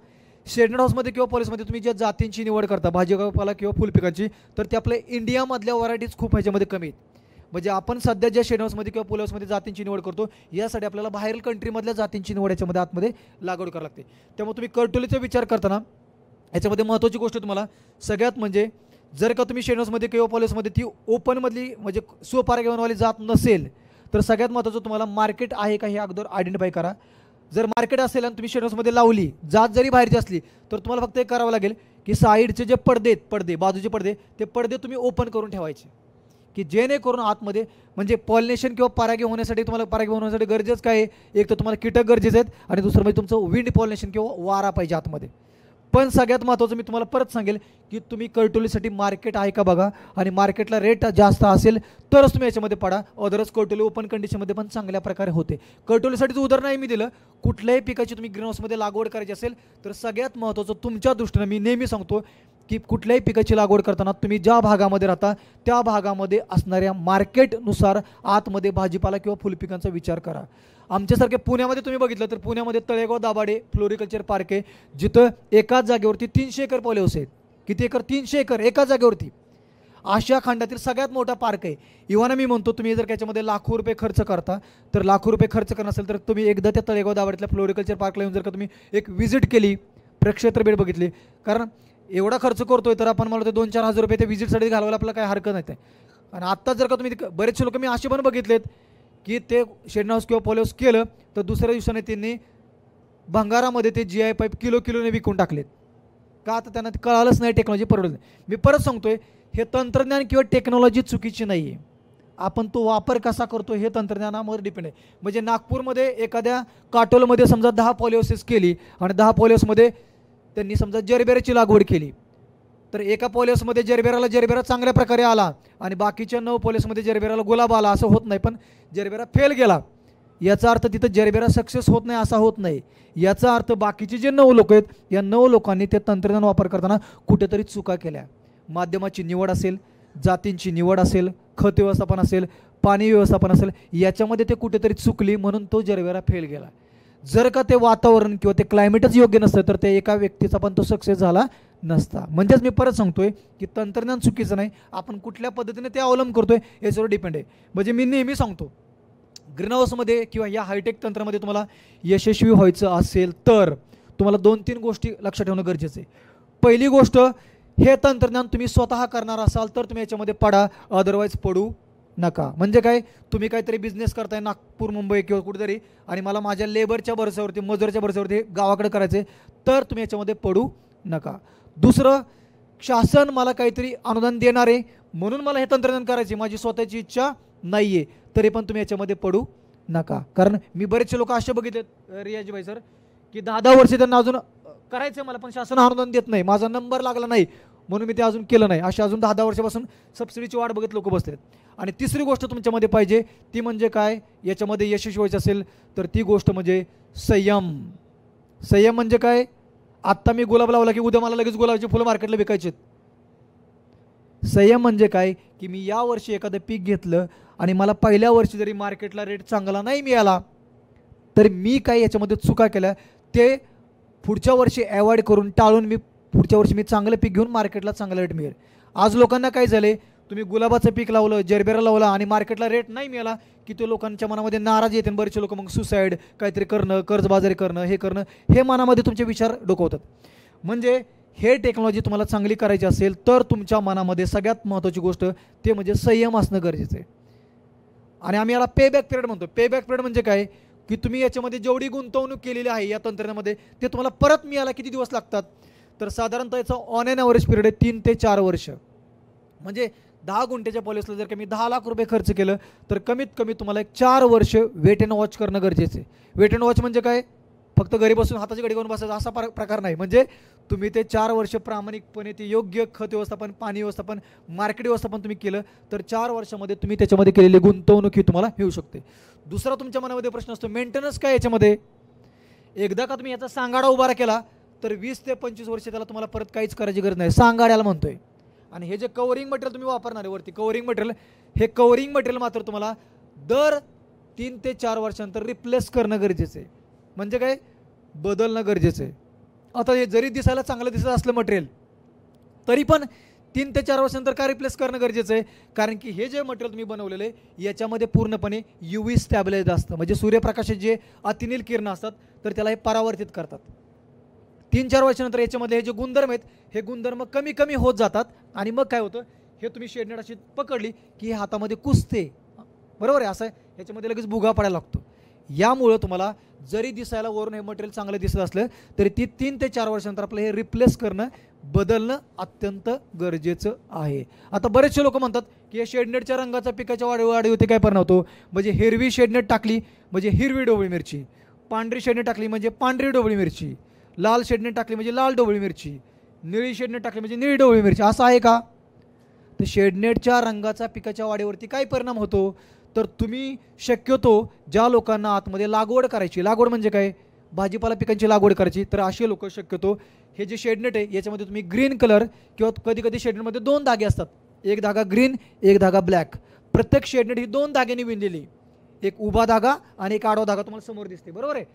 शेड हाऊसमध्ये किंवा पॉलिहाऊसमध्ये तुम्ही ज्या जातींची निवड करता भाजीपाला किंवा फुलपिकांची, तर ते आपल्या इंडियामधल्या व्हरायटीज खूप ह्याच्यामध्ये कमी आहेत. म्हणजे आपण सध्या ज्या शेड हाऊसमध्ये किंवा पॉलिहाऊसमध्ये जातींची निवड करतो यासाठी आपल्याला बाहेर कंट्रीमधल्या जातींची निवड याच्यामध्ये आतमध्ये लागवड करावी लागते. त्यामुळे तुम्ही कर्टोलीचा विचार करताना याच्यामध्ये महत्त्वाची गोष्ट तुम्हाला सगळ्यात म्हणजे जर का तुम्ही शेड हाऊसमध्ये किंवा पॉलिहाऊसमध्ये ती ओपनमधली म्हणजे स्वपरागीभवनवाली जात नसेल तर सगळ्यात महत्त्वाचं तुम्हाला मार्केट आहे का हे अगोदर आयडेंटिफाय करा. जर मार्केट असेल आणि तुम्ही शेड हाऊसमध्ये लावली, जात जरी बाहेरची असली, तर तुम्हाला फक्त एक करावं लागेल की साईडचे जे पडदे बाजूचे पडदे, ते पडदे तुम्ही ओपन करून ठेवायचे की जेणेकरून आतमध्ये म्हणजे पॉलिनेशन किंवा परागी होण्यासाठी तुम्हाला परागी होण्यासाठी गरजेचं काय आहे, एक तर तुम्हाला कीटक गरजेचे आहेत आणि दुसरं म्हणजे तुमचं विंड पॉलिनेशन किंवा वारा पाहिजे आतमध्ये. पण सगळ्यात महत्त्वाचं मी तुम्हाला परत सांगेल की तुम्ही कर्टोलीसाठी मार्केट आहे का बघा, आणि मार्केटला रेट जास्त असेल तरच तुम्ही याच्यामध्ये पडा. अदरच कर्टोली ओपन कंडिशनमध्ये पण चांगल्या प्रकारे होते. कर्टोलीसाठीच उदाहरण आहे मी दिलं. कुठल्याही पिकाची तुम्ही ग्रीन हाऊसमध्ये लागवड करायची असेल तर सगळ्यात महत्त्वाचं तुमच्या दृष्टीनं मी नेहमी सांगतो की कुठल्याही पिकाची लागवड करताना तुम्ही ज्या भागामध्ये राहता त्या भागामध्ये असणाऱ्या मार्केटनुसार आतमध्ये भाजीपाला किंवा फुलपिकांचा विचार करा. आमच्यासारखे पुण्यामध्ये तुम्ही बघितलं तर पुण्यामध्ये तळेगाव दाभाडे फ्लोरिकल्चर पार्क आहे, जिथं एकाच जागेवरती 300 एकर पॉलिहाऊस आहेत. किती एकर? 300 एकर एकाच जागेवरती. आशिया खंडातील सगळ्यात मोठा पार्क आहे. इव्हन मी म्हणतो तुम्ही जर त्याच्यामध्ये लाखो रुपये खर्च करता, तर लाखो रुपये खर्च करणार असेल तर तुम्ही एकदा त्या तळेगाव दाभाडेतल्या फ्लोरिकल्चर पार्कला येऊन जर का तुम्ही एक व्हिजिट केली, प्रक्षेत्र बेड बघितली, कारण एवढा खर्च करतोय तर आपण मला ते 2-4 हजार रुपये त्या व्हिजिटसाठी घालवायला आपल्याला काय हरकत नाही. आणि आत्ता जर का तुम्ही बरेचसे लोक मी असे पण बघितलेत की ते शेड हाऊस किंवा पॉलिहाऊस केलं तर दुसऱ्या दिवसाने त्यांनी भंगारामध्ये ते GI पाईप किलोने विकून टाकलेत. का? तर त्यांना कळालंच नाही, टेक्नॉलॉजी परवडत नाही. मी परत सांगतोय, हे तंत्रज्ञान किंवा टेक्नॉलॉजी चुकीची नाही आहे, आपण तो वापर कसा करतो हे तंत्रज्ञानावर डिपेंड आहे. म्हणजे नागपूरमध्ये एखाद्या काटोलमध्ये समजा 10 पॉलिहाऊसेस केली आणि 10 पॉलिहाऊसमध्ये त्यांनी समजा जरबेराची लागवड केली, तर एका पॉलिहाऊसमध्ये जरबेरा चांगल्या प्रकारे आला आणि बाकीच्या 9 पॉलिहाऊसमध्ये जरबेराला गुलाब आला, असं होत नाही. पण जरबेरा फेल गेला याचा अर्थ तिथं जरबेरा सक्सेस होत नाही असा होत नाही. याचा अर्थ बाकीचे जे 9 लोक आहेत या 9 लोकांनी ते तंत्रज्ञान वापर करताना कुठेतरी चुका केल्या. माध्यमाची निवड असेल, जातींची निवड असेल, खत व्यवस्थापन असेल, पाणी व्यवस्थापन असेल, याच्यामध्ये ते कुठेतरी चुकली म्हणून तो जरबेरा फेल गेला. जर का ते वातावरण किंवा ते क्लायमेटच योग्य नसतं तर ते एका व्यक्तीचा पण तो सक्सेस झाला नसता. म्हणजेच मी परत सांगतोय की तंत्रज्ञान चुकीचं नाही, आपण कुठल्या पद्धतीने ते अवलंब करतोय याच्यावर डिपेंड आहे. म्हणजे मी नेहमी सांगतो ग्रीन हाऊसमध्ये किंवा या हायटेक तंत्रामध्ये तुम्हाला यशस्वी व्हायचं असेल तर तुम्हाला 2-3 गोष्टी लक्षात ठेवणं गरजेचं आहे. पहिली गोष्ट, हे तंत्रज्ञान तुम्ही स्वतः करणार असाल तर तुम्ही याच्यामध्ये पडा, अदरवाईज पडू नका. म्हणजे काय, तुम्ही काहीतरी बिझनेस करताय नागपूर मुंबई किंवा कुठेतरी आणि मला माझ्या लेबरच्या भरोश्यावरती मजुराच्या भरोश्यावरती गावाकडे करायचे तर तुम्ही याच्यामध्ये पडू नका. दुसरं, शासन मला काहीतरी अनुदान देणार आहे म्हणून मला हे तंत्रज्ञान करायचे, माझी स्वतःची इच्छा नाही आहे, तरी पण तुम्ही याच्यामध्ये पडू नका. कारण मी बरेचसे लोक असे बघितलेत रियाजीभाई सर की 10-10 वर्ष त्यांना अजून करायचं मला, पण शासन अनुदान देत नाही, माझा नंबर लागला नाही म्हणून मी ते अजून केलं नाही, असे अजून 10-10 वर्षापासून सबसिडीची वाट बघत लोक बसतात. आणि तिसरी गोष्ट तुमच्यामध्ये पाहिजे ती म्हणजे काय, याच्यामध्ये यशस्वी व्हायचं असेल तर ती गोष्ट म्हणजे संयम. संयम म्हणजे काय, आत्ता मी गुलाब लावला की उद्या मला लगेच गुलाबाची फुलं मार्केटला विकायची. संयम म्हणजे काय की मी या वर्षी एखादं पीक घेतलं आणि मला पहिल्या वर्षी जरी मार्केटला रेट चांगला नाही मिळाला तर मी काय याच्यामध्ये चुका केल्या ते पुढच्या वर्षी अवॉइड करून टाळून मी पुढच्या वर्षी मी चांगलं पीक घेऊन मार्केटला चांगला रेट मिळेल. आज लोकांना काय झाले, तुम्ही गुलाबाचं पीक लावलं, जरबेरा लावला आणि मार्केटला रेट नाही मिळाला की ते लोकांच्या मनामध्ये नाराज येते. बरेचसे लोक मग सुसाईड, काहीतरी करणं, कर्जबाजारी करणं, हे करणं, हे मनामध्ये तुमचे विचार डोकवतात. म्हणजे हे टेक्नॉलॉजी तुम्हाला चांगली करायची असेल तर तुमच्या मनामध्ये सगळ्यात महत्त्वाची गोष्ट ते म्हणजे संयम असणं गरजेचं आहे. आणि आम्ही याला पेबॅक पिरियड म्हणतो. पेबॅक पिरियड म्हणजे काय, की तुम्ही याच्यामध्ये जेवढी गुंतवणूक केलेली आहे या तंत्रज्ञानामध्ये ते तुम्हाला परत मिळायला किती दिवस लागतात, तर साधारणतः याचा ऑन एन ॲव्हरेज पिरियड आहे 3 ते 4 वर्ष. म्हणजे 10 गुंठ्याच्या पॉलिसीला जर कमी 10 लाख रुपये खर्च केलं तर कमीत कमी तुम्हाला एक 4 वर्ष वेट अँड वॉच करणं गरजेचं आहे. वेट अँड वॉच म्हणजे काय, फक्त घरी बसून हाताची घडी करून बसायचा असा प्रकार नाही. म्हणजे तुम्ही ते 4 वर्ष प्रामाणिकपणे ते योग्य खत व्यवस्थापन, पाणी व्यवस्थापन, मार्केट व्यवस्थापन तुम्ही केलं तर 4 वर्षामध्ये तुम्ही त्याच्यामध्ये केलेली गुंतवणूक ही तुम्हाला मिळू शकते. दुसरा तुमच्या मनामध्ये प्रश्न असतो मेंटेनन्स काय याच्यामध्ये. एकदा का तुम्ही याचा सांगाडा उभा केला तर 20 ते 25 वर्ष त्याला तुम्हाला परत काहीच करायची गरज नाही, सांगाड्याला म्हणतोय. आणि हे जे कव्हरिंग मटेरियल तुम्ही वापरणार आहे वरती कव्हरिंग मटेरियल, हे कव्हरिंग मटेरियल मात्र तुम्हाला दर 3 ते 4 वर्षांतर रिप्लेस करणं गरजेचं आहे. म्हणजे काय, बदलणं गरजेचं आहे. आता हे जरी दिसायला चांगलं दिसत असलं मटेरियल तरी पण 3 ते 4 वर्षांतर का रिप्लेस करणं गरजेचं आहे, कारण की हे जे मटेरियल तुम्ही बनवलेलं आहे याच्यामध्ये पूर्णपणे UV स्टॅबिलाइज असतं. म्हणजे सूर्यप्रकाशाचे जे अतिनील किरणं असतात तर त्याला हे परावर्तित करतात. 3-4 वर्षानंतर याच्यामध्ये हे जे गुणधर्म आहेत हे गुणधर्म कमी कमी होत जातात आणि मग काय होतं, हे तुम्ही शेडनेट अशी पकडली की हे हातामध्ये कुसते, बरोबर आहे. असं आहे, याच्यामध्ये लगेच भुगा पडायला लागतो. यामुळं तुम्हाला जरी दिसायला वरून हे मटेरियल चांगलं दिसत असलं तरी 3 ते 4 वर्षानंतर आपलं हे रिप्लेस करणं, बदलणं अत्यंत गरजेचं आहे. आता बरेचसे लोक म्हणतात की या शेडनेटच्या रंगाचा पिकाच्या वाढीवरती काय परिणाम होतो. म्हणजे हिरवी शेडनेट टाकली म्हणजे हिरवी ढोबळी मिरची, पांढरी शेडनेट टाकली म्हणजे पांढरी ढोबळी मिरची, लाल शेडनेट टाकली म्हणजे लाल ढोबळी मिरची, निळी शेडनेट टाकली म्हणजे निळी ढोबळी मिरची. असं आहे का. तर शेडनेटच्या रंगाचा पिकाच्या वाढीवरती काय परिणाम होतो, तर तुम्ही शक्यतो ज्या लोकांना आतमध्ये लागवड करायची, लागवड म्हणजे काय, भाजीपाला पिकांची लागवड करायची, तर असे लोक शक्यतो हे जे शेडनेट आहे याच्यामध्ये तुम्ही ग्रीन कलर किंवा कधी कधी शेडनेटमध्ये 2 धागे असतात, एक धागा ग्रीन एक धागा ब्लॅक. प्रत्येक शेडनेट ही 2 धाग्यांनी विणलेली, एक उभा धागा आणि एक आडवा धागा तुम्हाला समोर दिसते, बरोबर आहे.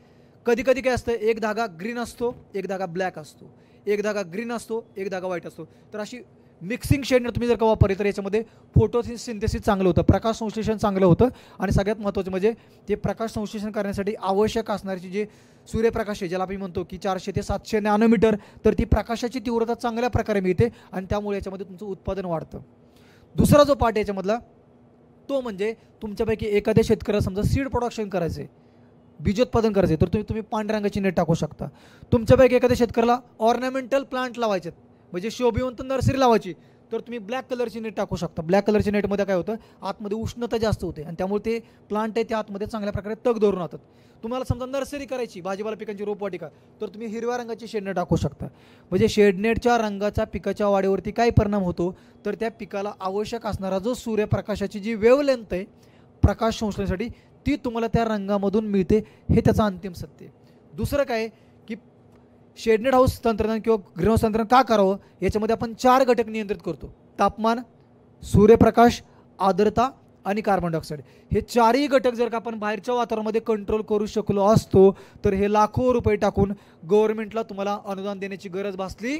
कधी कधी काय असतं, एक धागा ग्रीन असतो एक धागा ब्लॅक असतो, एक धागा ग्रीन असतो एक धागा व्हाईट असतो. तर अशी मिक्सिंग शेडनेट तुम्ही जर का वापरली तर याच्यामध्ये फोटोसिंथेसिस चांगलं होतं, प्रकाश संश्लेषण चांगलं होतं. आणि सगळ्यात महत्त्वाचं म्हणजे ते प्रकाश संश्लेषण करण्यासाठी आवश्यक असणारी जे सूर्यप्रकाश आहे ज्याला आपण म्हणतो की 400 ते 700 नॅनोमीटर, तर ती प्रकाशाची तीव्रता चांगल्या प्रकारे मिळते आणि त्यामुळे याच्यामध्ये तुमचं उत्पादन वाढतं. दुसरा जो पार्ट याच्यामधला तो म्हणजे तुमच्यापैकी एखाद्या शेतकऱ्याला समजा सीड प्रोडक्शन करायचं आहे, बीजोत्पादन करायचं आहे, तर तुम्ही पांढऱ्या रंगाची नेट टाकू शकता. तुमच्यापैकी एखाद्या शेतकऱ्याला ऑर्नामेंटल प्लांट लावायचे म्हणजे शोभिवंत नर्सरी लावायची, तर तुम्ही ब्लॅक कलरची नेट टाकू शकता. ब्लॅक कलरच्या नेटमध्ये काय होतं, आतमध्ये उष्णता जास्त होते आणि त्यामुळे ते प्लांट आहे ते आतमध्ये चांगल्या प्रकारे तग धरून राहतात. तुम्हाला समजा नर्सरी करायची भाजीपाला पिकांची रोपवाटिका, तर तुम्ही हिरव्या रंगाची शेडनेट टाकू शकता. म्हणजे शेडनेटच्या रंगाचा पिकाच्या वाढीवरती काय परिणाम होतो, तर त्या पिकाला आवश्यक असणारा जो सूर्यप्रकाशाची जी वेव्हलेंथ आहे प्रकाश संश्लेषणासाठी ती तुम्हाला त्या रंगामधून मिळते, हे त्याचं अंतिम सत्य आहे. दुसरं काय की शेडनेट हाऊस तंत्रज्ञान किंवा ग्रीन हाऊस तंत्रज्ञान का करावं, याच्यामध्ये आपण 4 घटक नियंत्रित करतो, तापमान, सूर्यप्रकाश, आर्द्रता आणि कार्बन डायऑक्साईड. हे 4ही घटक जर का आपण बाहेरच्या वातावरणामध्ये कंट्रोल करू शकलो असतो तर हे लाखो रुपये टाकून गव्हर्नमेंटला तुम्हाला अनुदान देण्याची गरज भासली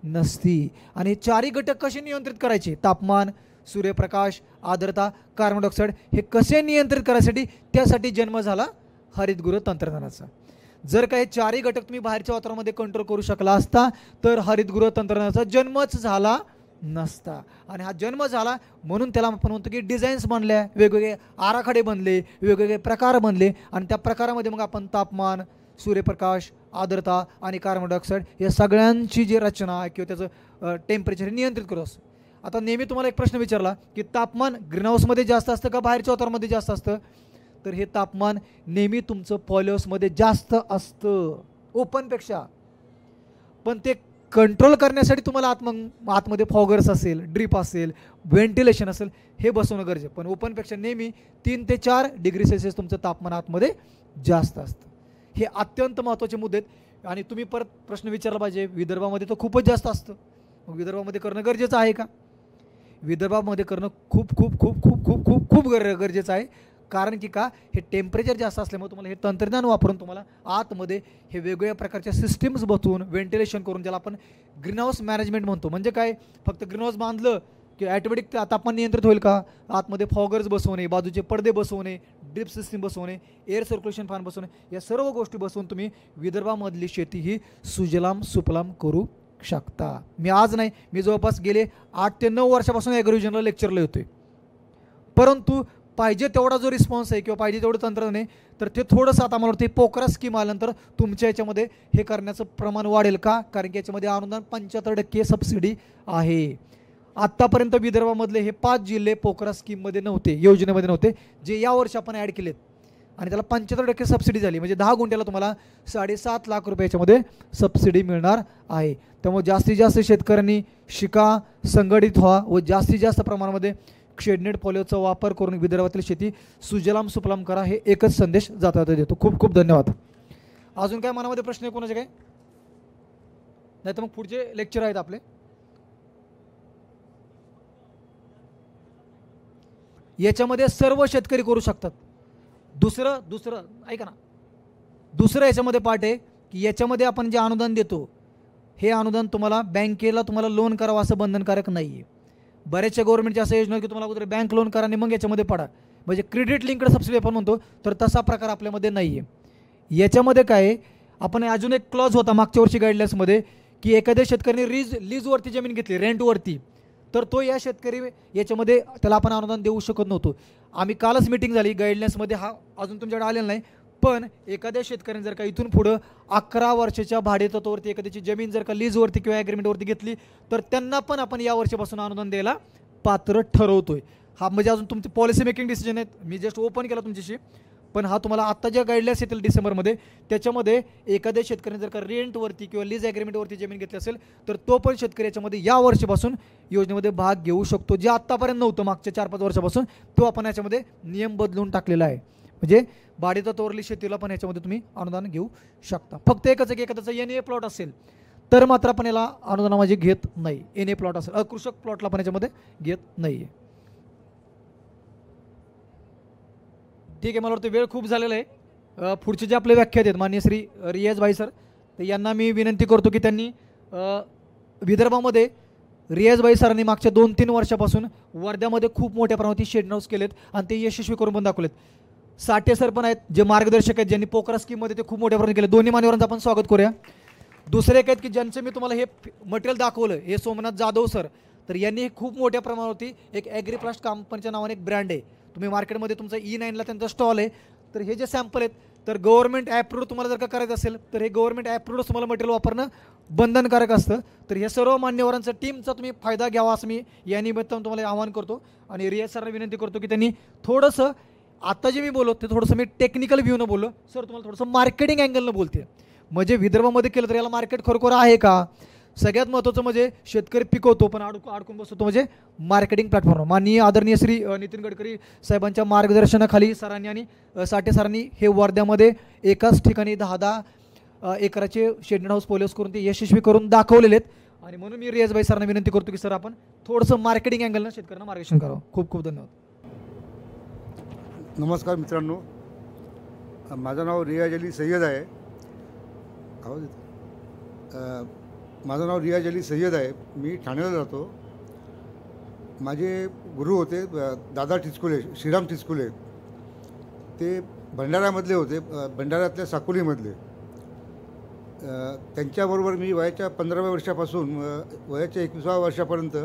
नसती. आणि हे 4ही घटक कसे नियंत्रित करायचे, तापमान, सूर्यप्रकाश, आर्द्रता, कार्बन डायऑक्साईड, हे कसे नियंत्रित करायसाठी, त्यासाठी जन्म झाला हरितगृह तंत्रज्ञानाचा. जर काही 4ही घटक तुम्ही बाहेरच्या वातावरणामध्ये कंट्रोल करू शकला असता तर हरितगृह तंत्रज्ञानाचा जन्मच झाला नसता. आणि हा जन्म झाला म्हणून त्याला आपण म्हणतो की डिझाईन्स बनल्या, वेगवेगळे आराखडे बनले, वेगवेगळे प्रकार बनले आणि त्या प्रकारामध्ये मग आपण तापमान, सूर्यप्रकाश, आर्द्रता आणि कार्बन डायऑक्साईड या सगळ्यांची जी रचना आहे किंवा त्याचं टेम्परेचर नियंत्रित करू असतो. आता नेहमी तुम्हाला एक प्रश्न विचारला की तापमान ग्रीनहाऊसमध्ये जास्त असतं का बाहेरच्या वातावरणामध्ये जास्त असतं, तर हे तापमान नेहमी तुमचं पॉलिहाऊसमध्ये जास्त असतं ओपनपेक्षा. पण ते कंट्रोल करण्यासाठी तुम्हाला आतमध्ये फॉगर्स असेल, ड्रीप असेल, व्हेंटिलेशन असेल, हे बसवणं गरजेचं. पण ओपनपेक्षा नेहमी 3 ते 4 डिग्री सेल्सिअस तुमचं तापमान आतमध्ये जास्त असतं. हे अत्यंत महत्त्वाचे मुद्दे आहेत. आणि तुम्ही परत प्रश्न विचारला पाहिजे, विदर्भामध्ये तर खूपच जास्त असतं, मग विदर्भामध्ये करणं गरजेचं आहे का. विदर्भामध्ये करणं खूप खूप खूप खूप खूप खूप खूप गरजेचं आहे. कारण की का, हे टेम्परेचर जास्त असल्यामुळे तुम्हाला हे तंत्रज्ञान वापरून तुम्हाला आतमध्ये हे वेगवेगळ्या प्रकारच्या सिस्टीम्स बसवून व्हेंटिलेशन करून, ज्याला आपण ग्रीनहाऊस मॅनेजमेंट म्हणतो. म्हणजे काय, फक्त ग्रीनहाऊस बांधलं की ॲटोमॅटिक तापमान नियंत्रित होईल का, आतमध्ये फॉगर्स बसवणे, बाजूचे पडदे बसवणे, ड्रिप सिस्टीम बसवणे, एअर सर्क्युलेशन फॅन बसवणे, या सर्व गोष्टी बसवून तुम्ही विदर्भामधली शेती ही सुजलाम सुफलाम करू शकता. मी आज नाही, मी जवळपास गेले 8 ते 9 वर्षापासून ॲग्रोव्हिजनला लेक्चरला येतोय, परंतु पाहिजे तेवढा जो रिस्पॉन्स आहे किंवा पाहिजे तेवढं तंत्रज्ञान आहे, तर ते थोडंसं आता मला वाटतं पोकरा स्कीम आल्यानंतर तुमच्या याच्यामध्ये हे करण्याचं प्रमाण वाढेल का, कारण की याच्यामध्ये अनुदान 75% सबसिडी आहे. आत्तापर्यंत विदर्भामधले हे 5 जिल्हे पोकरा स्कीममध्ये नव्हते, योजनेमध्ये नव्हते, जे यावर्षी आपण ॲड केलेत आणि त्याला 75% सबसिडी झाली. म्हणजे 10 गुंठ्याला तुम्हाला 7.5 लाख रुपये याच्यामध्ये सबसिडी मिळणार आहे. त्यामुळे जास्तीत जास्त शेतकऱ्यांनी शिका, संघटित व्हा व जास्तीत जास्त प्रमाणामध्ये शेडनेट पॉलिओचा वापर करून विदर्भातील शेती सुजलाम सुफलाम करा, हे एकच संदेश जाता देतो. खूप खूप धन्यवाद. अजून काय मनामध्ये प्रश्न आहे कोणाचे काय? नाही तर मग पुढचे लेक्चर आहेत आपले. याच्यामध्ये सर्व शेतकरी करू शकतात. दुसरं ऐका ना, दुसरं याच्यामध्ये पार्ट आहे की याच्यामध्ये आपण जे अनुदान देतो हे अनुदान तुम्हाला बँकेला तुम्हाला लोन करावं असं बंधनकारक नाही आहे. बऱ्याचशा गव्हर्नमेंटच्या असं योजना की तुम्हाला अगोदर बँक लोन करा आणि मग याच्यामध्ये पडा, म्हणजे क्रेडिट लिंक्ड सबसिडी आपण म्हणतो, तर तसा प्रकार आपल्यामध्ये नाही आहे. याच्यामध्ये काय आहे, आपण अजून एक क्लॉज होता मागच्या वर्षी गाईडलाईन्समध्ये की एखाद्या शेतकऱ्याने लीजवरती जमीन घेतली, रेंटवरती, तर तो या शेतकरी याच्यामध्ये त्याला आपण अनुदान देऊ शकत नव्हतो. आम्ही कालच मीटिंग झाली गाईडलाईन्समध्ये, हा अजून तुमच्याकडे आलेला नाही, पण एखाद्या शेतकऱ्याने जर का इथून पुढं 11 वर्षाच्या भाडेतत्वावरती एखाद्याची जमीन जर का लीजवरती किंवा ॲग्रीमेंटवरती घेतली तर त्यांना पण आपण या वर्षापासून अनुदान द्यायला पात्र ठरवतोय. हा म्हणजे अजून तुमची पॉलिसी मेकिंग डिसिजन आहेत, मी जस्ट ओपन केला तुमच्याशी, पण हा तुम्हाला आत्ता ज्या गाईडलाईन्स येतील डिसेंबरमध्ये त्याच्यामध्ये एखाद्या शेतकऱ्याने जर का रेंटवरती किंवा लीज ॲग्रीमेंटवरती जमीन घेतली असेल तर तो पण शेतकरी याच्यामध्ये या वर्षापासून योजनेमध्ये भाग घेऊ शकतो. जे आत्तापर्यंत नव्हतं मागच्या 4-5 वर्षापासून, तो आपण याच्यामध्ये नियम बदलून टाकलेला आहे. म्हणजे भाडेतत्वावरली शेतीला पण याच्यामध्ये तुम्ही अनुदान घेऊ शकता. फक्त एकच आहे की एखाद्याचा NA प्लॉट असेल तर मात्र आपण याला अनुदानामध्ये घेत नाही. NA प्लॉट असेल, अकृषक प्लॉटला पण याच्यामध्ये घेत नाही आहे. ठीक आहे, मला वाटतं वेळ खूप झालेला आहे. पुढचे जे आपले व्याख्यात आहेत माननीय श्री रियाज भाई सर, तर यांना मी विनंती करतो की त्यांनी विदर्भामध्ये रियाज भाई सरांनी मागच्या 2-3 वर्षापासून वर्ध्यामध्ये खूप मोठ्या प्रमाणात शेड हाऊस केलेत आणि ते यशस्वी करून पण दाखवलेत. साठे सर पण आहेत जे मार्गदर्शक आहेत, ज्यांनी पोकरा स्कीममध्ये ते खूप मोठ्या प्रमाणात केले. दोन्ही मान्यवरांचं आपण स्वागत करूया. दुसरे एक आहेत की ज्यांचं मी तुम्हाला हे मटेरियल दाखवलं, हे सोमनाथ जाधव सर, तर यांनी खूप मोठ्या प्रमाणावरती एक ॲग्रीप्लास्ट कंपनीच्या नावाने एक ब्रँड आहे, तुम्ही मार्केटमध्ये तुमचा E9ला त्यांचा स्टॉल आहे. तर हे जे सॅम्पल आहेत तर गव्हर्नमेंट ॲप्रूव्ड तुम्हाला जर का करायचं असेल तर हे गव्हर्नमेंट ॲप्रूव्ड तुम्हाला मटेरियल वापरणं बंधनकारक असतं. तर हे सर्व मान्यवरांचा टीमचा तुम्ही फायदा घ्यावा असं मी या निमित्तानं तुम्हाला आवाहन करतो. आणि रियाज सरांना विनंती करतो की त्यांनी थोडंसं आता जे मी बोललो ते थोडंसं मी टेक्निकल व्ह्यूनं बोललो, सर तुम्हाला थोडंसं मार्केटिंग अँगलनं बोलते. म्हणजे विदर्भामध्ये केलं तर याला मार्केट खरोखर आहे का, सगळ्यात महत्त्वाचं म्हणजे शेतकरी पिकवतो पण अडकून बसतो, म्हणजे मार्केटिंग प्लॅटफॉर्म. माननीय आदरणीय श्री नितीन गडकरी साहेबांच्या मार्गदर्शनाखाली सरांनी आणि साठे सरांनी हे वर्ध्यामध्ये एकाच ठिकाणी 10-10 एकराचे शेड हाऊस पॉलिओस करून ते यशस्वी करून दाखवलेले आहेत. आणि म्हणून मी रियाजभाई सरांना विनंती करतो की सर आपण थोडंसं मार्केटिंग अँगलनं शेतकऱ्यांना मार्गदर्शन करावं. खूप खूप धन्यवाद. नमस्कार मित्रांनो, माझं नाव रियाज अली सय्यद आहे. आवाज येतो? माझं नाव रियाज अली सय्यद आहे. मी ठाण्याला राहतो. माझे गुरु होते दादा टिचकुले, श्रीराम टिचकुले. ते भंडाऱ्यामधले होते, भंडाऱ्यातल्या साकोलीमधले. त्यांच्याबरोबर मी वयाच्या 15व्या वर्षापासून वयाच्या 21व्या वर्षापर्यंत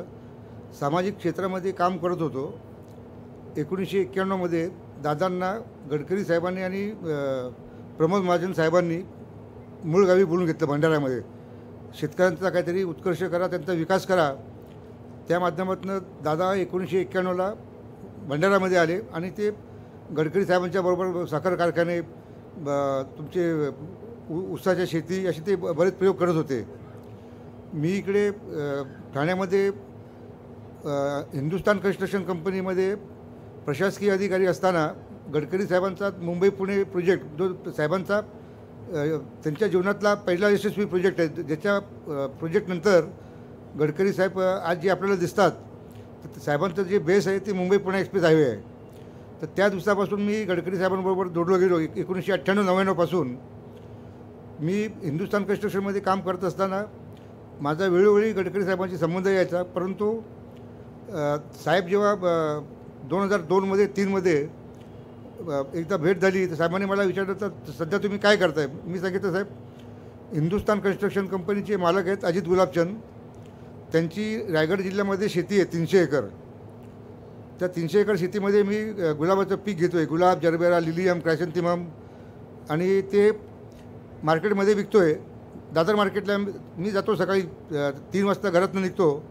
सामाजिक क्षेत्रामध्ये काम करत होतो. 1991मध्ये दादांना गडकरी साहेबांनी आणि प्रमोद महाजन साहेबांनी मूळ गावी बोलून घेतलं भंडाऱ्यामध्ये. शेतकऱ्यांचा काहीतरी उत्कर्ष करा, त्यांचा विकास करा. त्या माध्यमातून दादा 1991ला भंडाऱ्यामध्ये आले आणि ते गडकरी साहेबांच्या बरोबर साखर कारखाने, तुमचे ऊसाच्या शेती, असे ते बरेच प्रयोग करत होते. मी इकडे ठाण्यामध्ये हिंदुस्तान कन्स्ट्रक्शन कंपनीमध्ये प्रशासकीय अधिकारी असताना गडकरी साहेबांचा मुंबई पुणे प्रोजेक्ट, जो साहेबांचा त्यांच्या जीवनातला पहिला यशस्वी प्रोजेक्ट आहे, ज्याच्या प्रोजेक्टनंतर गडकरी साहेब आज जे आपल्याला दिसतात, तर साहेबांचं जे बेस आहे ते मुंबई पुणे एक्सप्रेस हायवे आहे. तर त्या दिवसापासून मी गडकरी साहेबांबरोबर जोडलो गेलो. 1998-99 पासून मी हिंदुस्तान कन्स्ट्रक्शनमध्ये काम करत असताना माझा वेळोवेळी गडकरी साहेबांशी संबंध यायचा. परंतु साहेब जेव्हा 2002मध्ये 3मध्ये एकदा भेट झाली तर साहेबांनी मला विचारलं, तर सध्या तुम्ही काय करताय? मी सांगितलं, साहेब हिंदुस्तान कन्स्ट्रक्शन कंपनीचे मालक आहेत अजित गुलाबचंद. त्यांची रायगड जिल्ह्यामध्ये शेती आहे 300 एकर. त्या 300 एकर शेतीमध्ये मी गुलाबाचं पीक घेतो आहे. गुलाब, जरबेरा, लिलियम, क्रायसॅन्थेमम, आणि ते मार्केटमध्ये विकतो आहे. दादर मार्केटला मी जातो सकाळी 3 वाजता घरातून निघतो.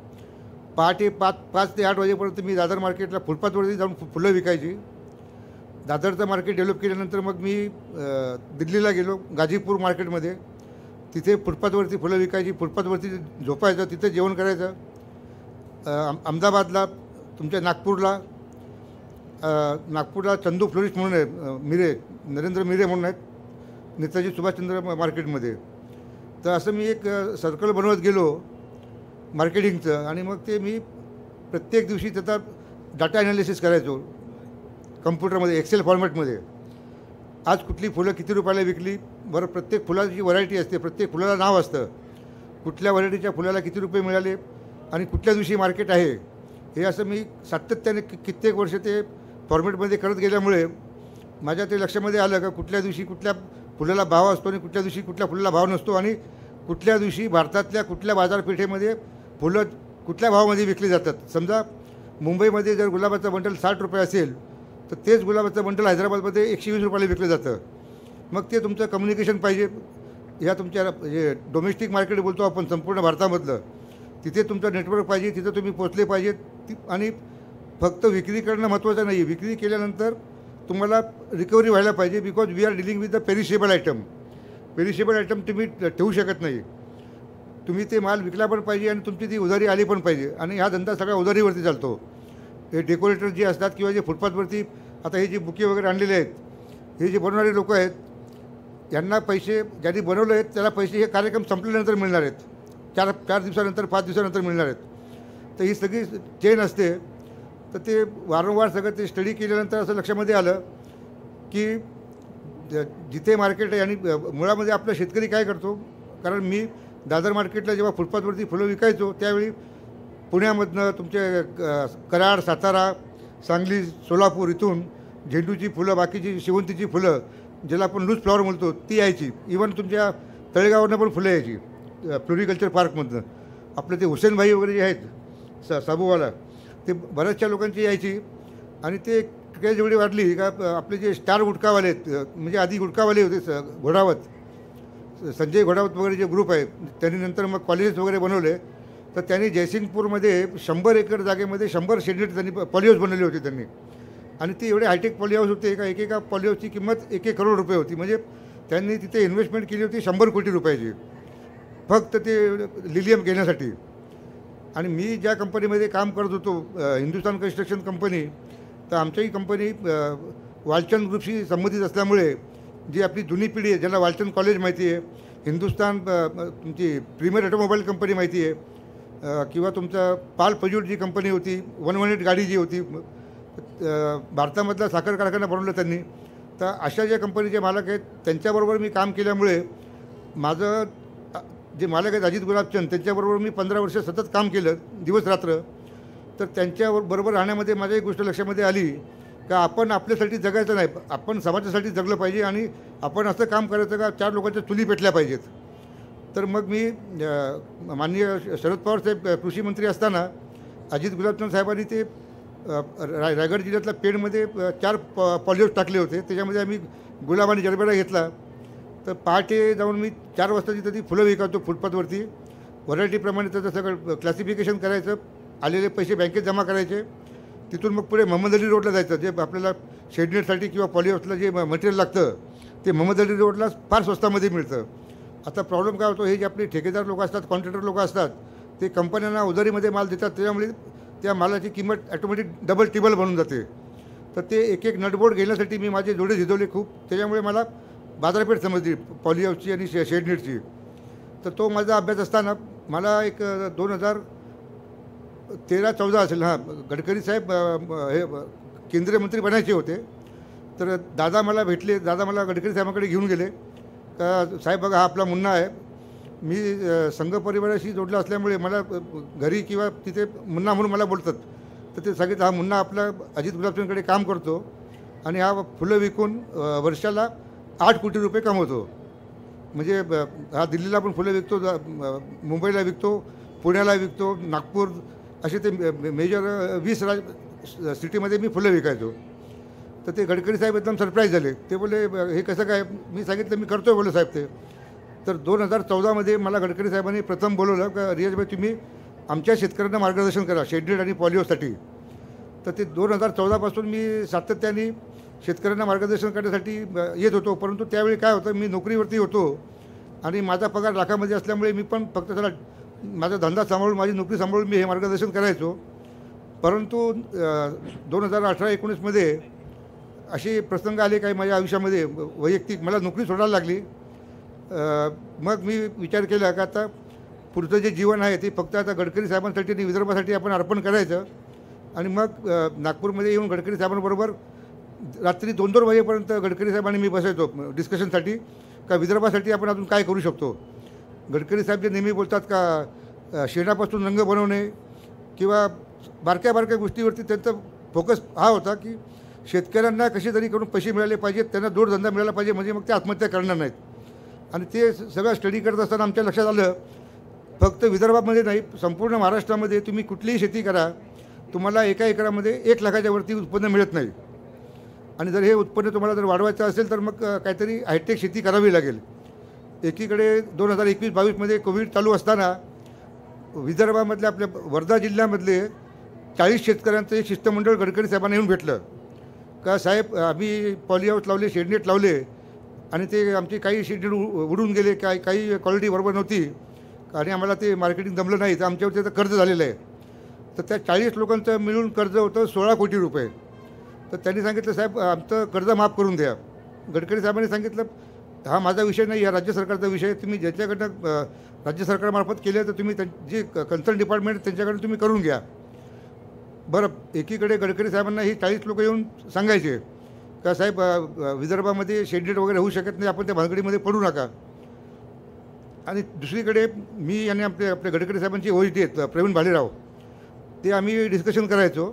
पहाटे 5 ते 8 वाजेपर्यंत मी दादर मार्केटला फुटपाथवरती जाऊन फुलं विकायची. दादरचं मार्केट डेव्हलप केल्यानंतर मग मी दिल्लीला गेलो, गाझीपूर मार्केटमध्ये. तिथे फुटपाथवरती फुलं विकायची, फुटपाथवरती झोपायचं, तिथे जेवण करायचं. अहमदाबादला, तुमच्या नागपूरला चंदू फ्लोरिस्ट म्हणून आहे, मिरे, नरेंद्र मिरे म्हणून आहेत, नेताजी सुभाषचंद्र मार्केटमध्ये. तर असं मी एक सर्कल बनवत गेलो मार्केटिंगचं, आणि मग ते मी प्रत्येक दिवशी त्याचा डाटा ॲनालिसिस करायचो कम्प्युटरमध्ये, एक्सेल फॉर्मॅटमध्ये. आज कुठली फुलं किती रुपयाला विकली, बरं प्रत्येक फुलाची व्हरायटी असते, प्रत्येक फुलाला नाव असतं, कुठल्या व्हरायटीच्या फुलाला किती रुपये मिळाले आणि कुठल्या दिवशी मार्केट आहे, हे असं मी सातत्याने कित्येक वर्ष ते फॉर्मॅटमध्ये करत गेल्यामुळे माझ्या ते लक्षामध्ये आलं का कुठल्या दिवशी कुठल्या फुलाला भाव असतो आणि कुठल्या दिवशी कुठल्या फुलाला भाव नसतो, आणि कुठल्या दिवशी भारतातल्या कुठल्या बाजारपेठेमध्ये फुलं कुठल्या भावामध्ये विकली जातात. समजा मुंबईमध्ये जर गुलाबाचं बंडल 60 रुपये असेल तर तेच गुलाबाचं बंडल हैदराबादमध्ये 120 रुपयाला विकलं जातं. मग ते तुमचं कम्युनिकेशन पाहिजे. ह्या तुमच्या जे डोमेस्टिक मार्केट बोलतो आपण संपूर्ण भारतामधलं, तिथे तुमचं नेटवर्क पाहिजे, तिथं तुम्ही पोचले पाहिजेत. आणि फक्त विक्री करणं महत्त्वाचं नाही, विक्री केल्यानंतर तुम्हाला रिकव्हरी व्हायला पाहिजे. Because we are dealing with the perishable item. Perishable item तुम्ही ठेवू शकत नाही. तुम्ही ते माल विकला पण पाहिजे आणि तुमची ती उधारी आली पण पाहिजे. आणि हा धंदा सगळा उधारीवरती चालतो. हे डेकोरेटर जे असतात किंवा जे फुटपाथवरती आता हे जे बुके वगैरे आणलेले आहेत, हे जे बनवणारे लोक आहेत, यांना पैसे ज्यांनी बनवले आहेत त्याला पैसे हे कार्यक्रम संपल्यानंतर मिळणार आहेत. 4 दिवसानंतर, 5 दिवसानंतर मिळणार आहेत. तर ही सगळी चेन असते. तर ते वारंवार सगळं ते स्टडी केल्यानंतर असं लक्षामध्ये आलं की जिथे मार्केट आहे, आणि मुळामध्ये आपला शेतकरी काय करतो, कारण मी दादर मार्केटला जेव्हा फुटपाथवरती फुलं विकायचो त्यावेळी पुण्यामधनं तुमचे कराड, सातारा, सांगली, सोलापूर इथून झेंडूची फुलं, बाकीची शेवंतीची फुलं, ज्याला आपण लूज फ्लॉवर म्हणतो, ती यायची. इवन तुमच्या तळेगावनं पण फुलं यायची फ्लोरिकल्चर पार्कमधनं. आपले ते हुसेनभाई वगैरे जे आहेत साबूवाला, ते बऱ्याचशा लोकांची यायची. आणि ते क्रेज एवढी वाढली का आपले जे स्टार गुटखावाले आहेत, म्हणजे आधी गुटखावाले होते घोडावत, संजय घोडावत वगैरे जे ग्रुप आहे, त्यांनी नंतर मग कॉलेजेस वगैरे बनवले. तर त्यांनी जयसिंगपूरमध्ये 100 एकर जागेमध्ये 100 शेडनेट त्यांनी पॉलिहाऊस बनवले होते त्यांनी. आणि ते एवढे हायटेक पॉलिहाऊस होते का एकेका पॉलिहाऊसची किंमत 1-1 करोड रुपये होती. म्हणजे त्यांनी तिथे इन्व्हेस्टमेंट केली होती 100 कोटी रुपयाची, फक्त ते लिलियम घेण्यासाठी. आणि मी ज्या कंपनीमध्ये काम करत होतो, हिंदुस्तान कन्स्ट्रक्शन कंपनी, तर आमच्याही कंपनी वालचंद ग्रुपशी संबंधित असल्यामुळे जी आपली जुनी पिढी आहे, ज्यांना वालचंद कॉलेज माहिती आहे, हिंदुस्तान तुमची प्रीमियर ऑटोमोबाईल कंपनी माहिती आहे, किंवा तुमचं पाल पजूट जी कंपनी होती, 118 गाडी जी होती, भारतामधला साखर कारखाना बनवला त्यांनी. तर अशा ज्या कंपनीचे मालक आहेत त्यांच्याबरोबर मी काम केल्यामुळे माझं जे मालक आहेत अजित गुलाबचंद, त्यांच्याबरोबर मी 15 वर्ष सतत काम केलं, दिवस रात्र. तर त्यांच्याबरोबर राहण्यामध्ये माझ्या एक गोष्ट लक्षामध्ये आली का आपण आपल्यासाठी जगायचं नाही, आपण समाजासाठी जगलं पाहिजे. आणि आपण असं काम करायचं का 4 लोकांच्या चुली पेटल्या पाहिजेत. तर मग मी माननीय शरद पवार साहेब कृषी मंत्री असताना अजित गुलाबचंद साहेबांनी ते रायगड जिल्ह्यातल्या पेणमध्ये 4 पॉलिहाऊस टाकले होते. त्याच्यामध्ये आम्ही गुलाब आणि जरबेरा घेतला. तर पहाटे जाऊन मी 4 वाजता तिथं ती फुलं विकायचो फुटपाथवरती. व्हरायटीप्रमाणे त्याचं सगळं क्लासिफिकेशन करायचं, आलेले पैसे बँकेत जमा करायचे. तिथून मग पुढे मोहम्मद अली रोडला जायचं, जे आपल्याला शेडनेटसाठी किंवा पॉलिहाऊसला जे मटेरियल लागतं ते मोहम्मद अली रोडला फार स्वस्तामध्ये मिळतं. आता प्रॉब्लेम काय होतो, हे जे आपले ठेकेदार लोक असतात, कॉन्ट्रॅक्टर लोक असतात, ते कंपन्यांना उधारीमध्ये माल देतात. त्याच्यामुळे त्या मालाची किंमत ॲटोमॅटिक डबल टिबल बनून जाते. तर ते एक नटबोर्ड घेण्यासाठी मी माझे जोडे झिजवले खूप. त्याच्यामुळे मला बाजारपेठ समजली पॉलिहाऊसची आणि शेडनेटची. तर तो माझा अभ्यास असताना मला एक 2013-14 असेल, हां, गडकरी साहेब हे केंद्रीय मंत्री बनायचे होते. तर दादा मला भेटले. दादा मला गडकरी साहेबांकडे घेऊन गेले का साहेब बघा हा आपला मुन्ना आहे. मी संघ परिवाराशी जोडला असल्यामुळे मला घरी किंवा तिथे मुन्ना म्हणून मला बोलतात. तर ते सांगितलं हा मुन्ना आपला अजित गुलाबचंदकडे काम करतो आणि हा फुलं विकून वर्षाला 8 कोटी रुपये कमवतो. म्हणजे हा दिल्लीला पण फुलं विकतो, मुंबईला विकतो, पुण्याला विकतो, नागपूर, असे ते मेजर 20 सिटीमध्ये मी फुलं विकायचो. तर ते गडकरी साहेब एकदम सरप्राईज झाले. ते बोलले हे कसं काय? मी सांगितलं मी करतो बोललो साहेब ते. तर 2014मध्ये मला गडकरी साहेबांनी प्रथम बोलवलं का रियाजभाई तुम्ही आमच्या शेतकऱ्यांना मार्गदर्शन करा शेडनेट आणि पॉलिओसाठी. तर ते 2014पासून मी सातत्याने शेतकऱ्यांना मार्गदर्शन करण्यासाठी येत होतो. परंतु त्यावेळी काय होतं, मी नोकरीवरती होतो आणि माझा पगार लाखामध्ये असल्यामुळे मी पण फक्त त्याला माझा धंदा सांभाळून माझी नोकरी सांभाळून मी हे मार्गदर्शन करायचो. परंतु 2018-19मध्ये असे प्रसंग आले काही माझ्या आयुष्यामध्ये वैयक्तिक, मला नोकरी सोडायला लागली. मग मी विचार केला का आता पुढचं जे जीवन आहे ते फक्त आता गडकरी साहेबांसाठी आणि विदर्भासाठी आपण अर्पण करायचं. आणि मग नागपूरमध्ये येऊन गडकरी साहेबांबरोबर रात्री 2-2 वाजेपर्यंत गडकरी साहेबांनी मी बसायचो डिस्कशनसाठी का विदर्भासाठी आपण अजून काय करू शकतो. गडकरी साहेब जे नेहमी बोलतात का शेणापासून रंग बनवणे किंवा बारक्या बारक्या गोष्टीवरती त्यांचा फोकस हा होता की शेतकऱ्यांना कसे तरी करून पैसे मिळाले पाहिजेत, त्यांना जोडधंदा मिळाला पाहिजे, म्हणजे मग ते आत्महत्या करणार नाहीत. आणि ते सगळं स्टडी करत असताना आमच्या लक्षात आलं फक्त विदर्भामध्ये नाही, संपूर्ण महाराष्ट्रामध्ये तुम्ही कुठलीही शेती करा, तुम्हाला एका एकरामध्ये 1 लाखाच्या वरती उत्पन्न मिळत नाही. आणि जर हे उत्पन्न तुम्हाला जर वाढवायचं असेल तर मग काहीतरी हायटेक शेती करावी लागेल. एकीकडे 2021-22मध्ये कोविड चालू असताना विदर्भामधल्या आपल्या वर्धा जिल्ह्यामधले 40 शेतकऱ्यांचं एक शिष्टमंडळ गडकरी साहेबांना येऊन भेटलं का साहेब आम्ही पॉलिहाऊस लावले, शेडनेट लावले आणि ते आमचे काही शेडनेट उडून गेले, काही क्वालिटी बरोबर नव्हती आणि आम्हाला ते मार्केटिंग जमलं नाही, तर आमच्यावर त्याचं कर्ज झालेलं आहे. तर त्या 40 लोकांचं मिळून कर्ज होतं 16 कोटी रुपये. तर त्यांनी सांगितलं साहेब आमचं कर्ज माफ करून द्या. गडकरी साहेबांनी सांगितलं हा माझा विषय नाही, हा राज्य सरकारचा विषय, तुम्ही ज्याच्याकडनं राज्य सरकारमार्फत केले तर तुम्ही जे कन्सर्न डिपार्टमेंट त्यांच्याकडे तुम्ही करून घ्या. बरं, एकीकडे गडकरी साहेबांना ही 40 लोक येऊन सांगायचे का साहेब विदर्भामध्ये शेडनेट वगैरे होऊ शकत नाही, आपण त्या भानगडीमध्ये पडू नका. आणि दुसरीकडे मी आणि आपले गडकरी साहेबांची OSD आहेत प्रवीण भालेराव, ते आम्ही डिस्कशन करायचो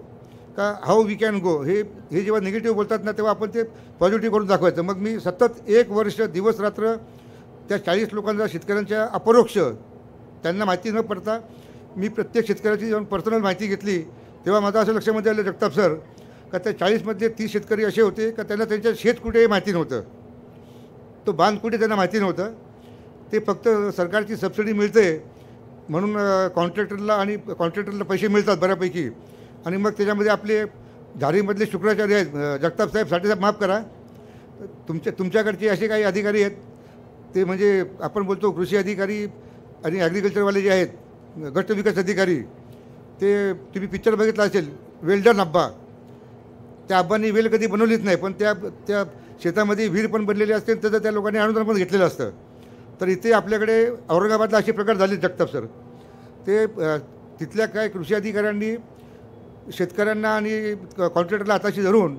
का हाऊ वी कॅन गो. हे जेव्हा निगेटिव्ह बोलतात ना तेव्हा आपण ते पॉझिटिव्ह करून दाखवायचं. मग मी सतत 1 वर्ष दिवस रात्र त्या 40 लोकांचा शेतकऱ्यांच्या अपरोक्ष त्यांना माहिती न पडता मी प्रत्येक शेतकऱ्याची जेव्हा पर्सनल माहिती घेतली तेव्हा माझं असं लक्षामध्ये आलं जगताप सर का त्या 40मधले 30 शेतकरी असे होते का त्यांना त्यांच्या शेत कुठे माहिती नव्हतं, तो बांध कुठे त्यांना माहिती नव्हतं. ते फक्त सरकारची सबसिडी मिळते म्हणून कॉन्ट्रॅक्टरला पैसे मिळतात बऱ्यापैकी आणि मग त्याच्यामध्ये आपले झारीमधले शुक्राचार्य आहेत जगताप साहेब साठेसाहेब माफ करा, तुमच्याकडचे असे काही अधिकारी आहेत ते म्हणजे आपण बोलतो कृषी अधिकारी आणि ॲग्रिकल्चरवाले जे आहेत गट विकास अधिकारी, ते तुम्ही पिक्चर बघितला असेल वेल्डन अब्बा, त्या अब्बांनी वेल कधी बनवलीच नाही पण त्या शेतामध्ये विहीर पण बनलेली असते त्याचं त्या लोकांनी अनुदान पण घेतलेलं असतं. तर इथे आपल्याकडे औरंगाबादला असे प्रकार झाले जगताप सर. ते तिथल्या काय कृषी अधिकाऱ्यांनी शेतकऱ्यांना आणि कॉन्ट्रॅक्टरला हाताशी धरून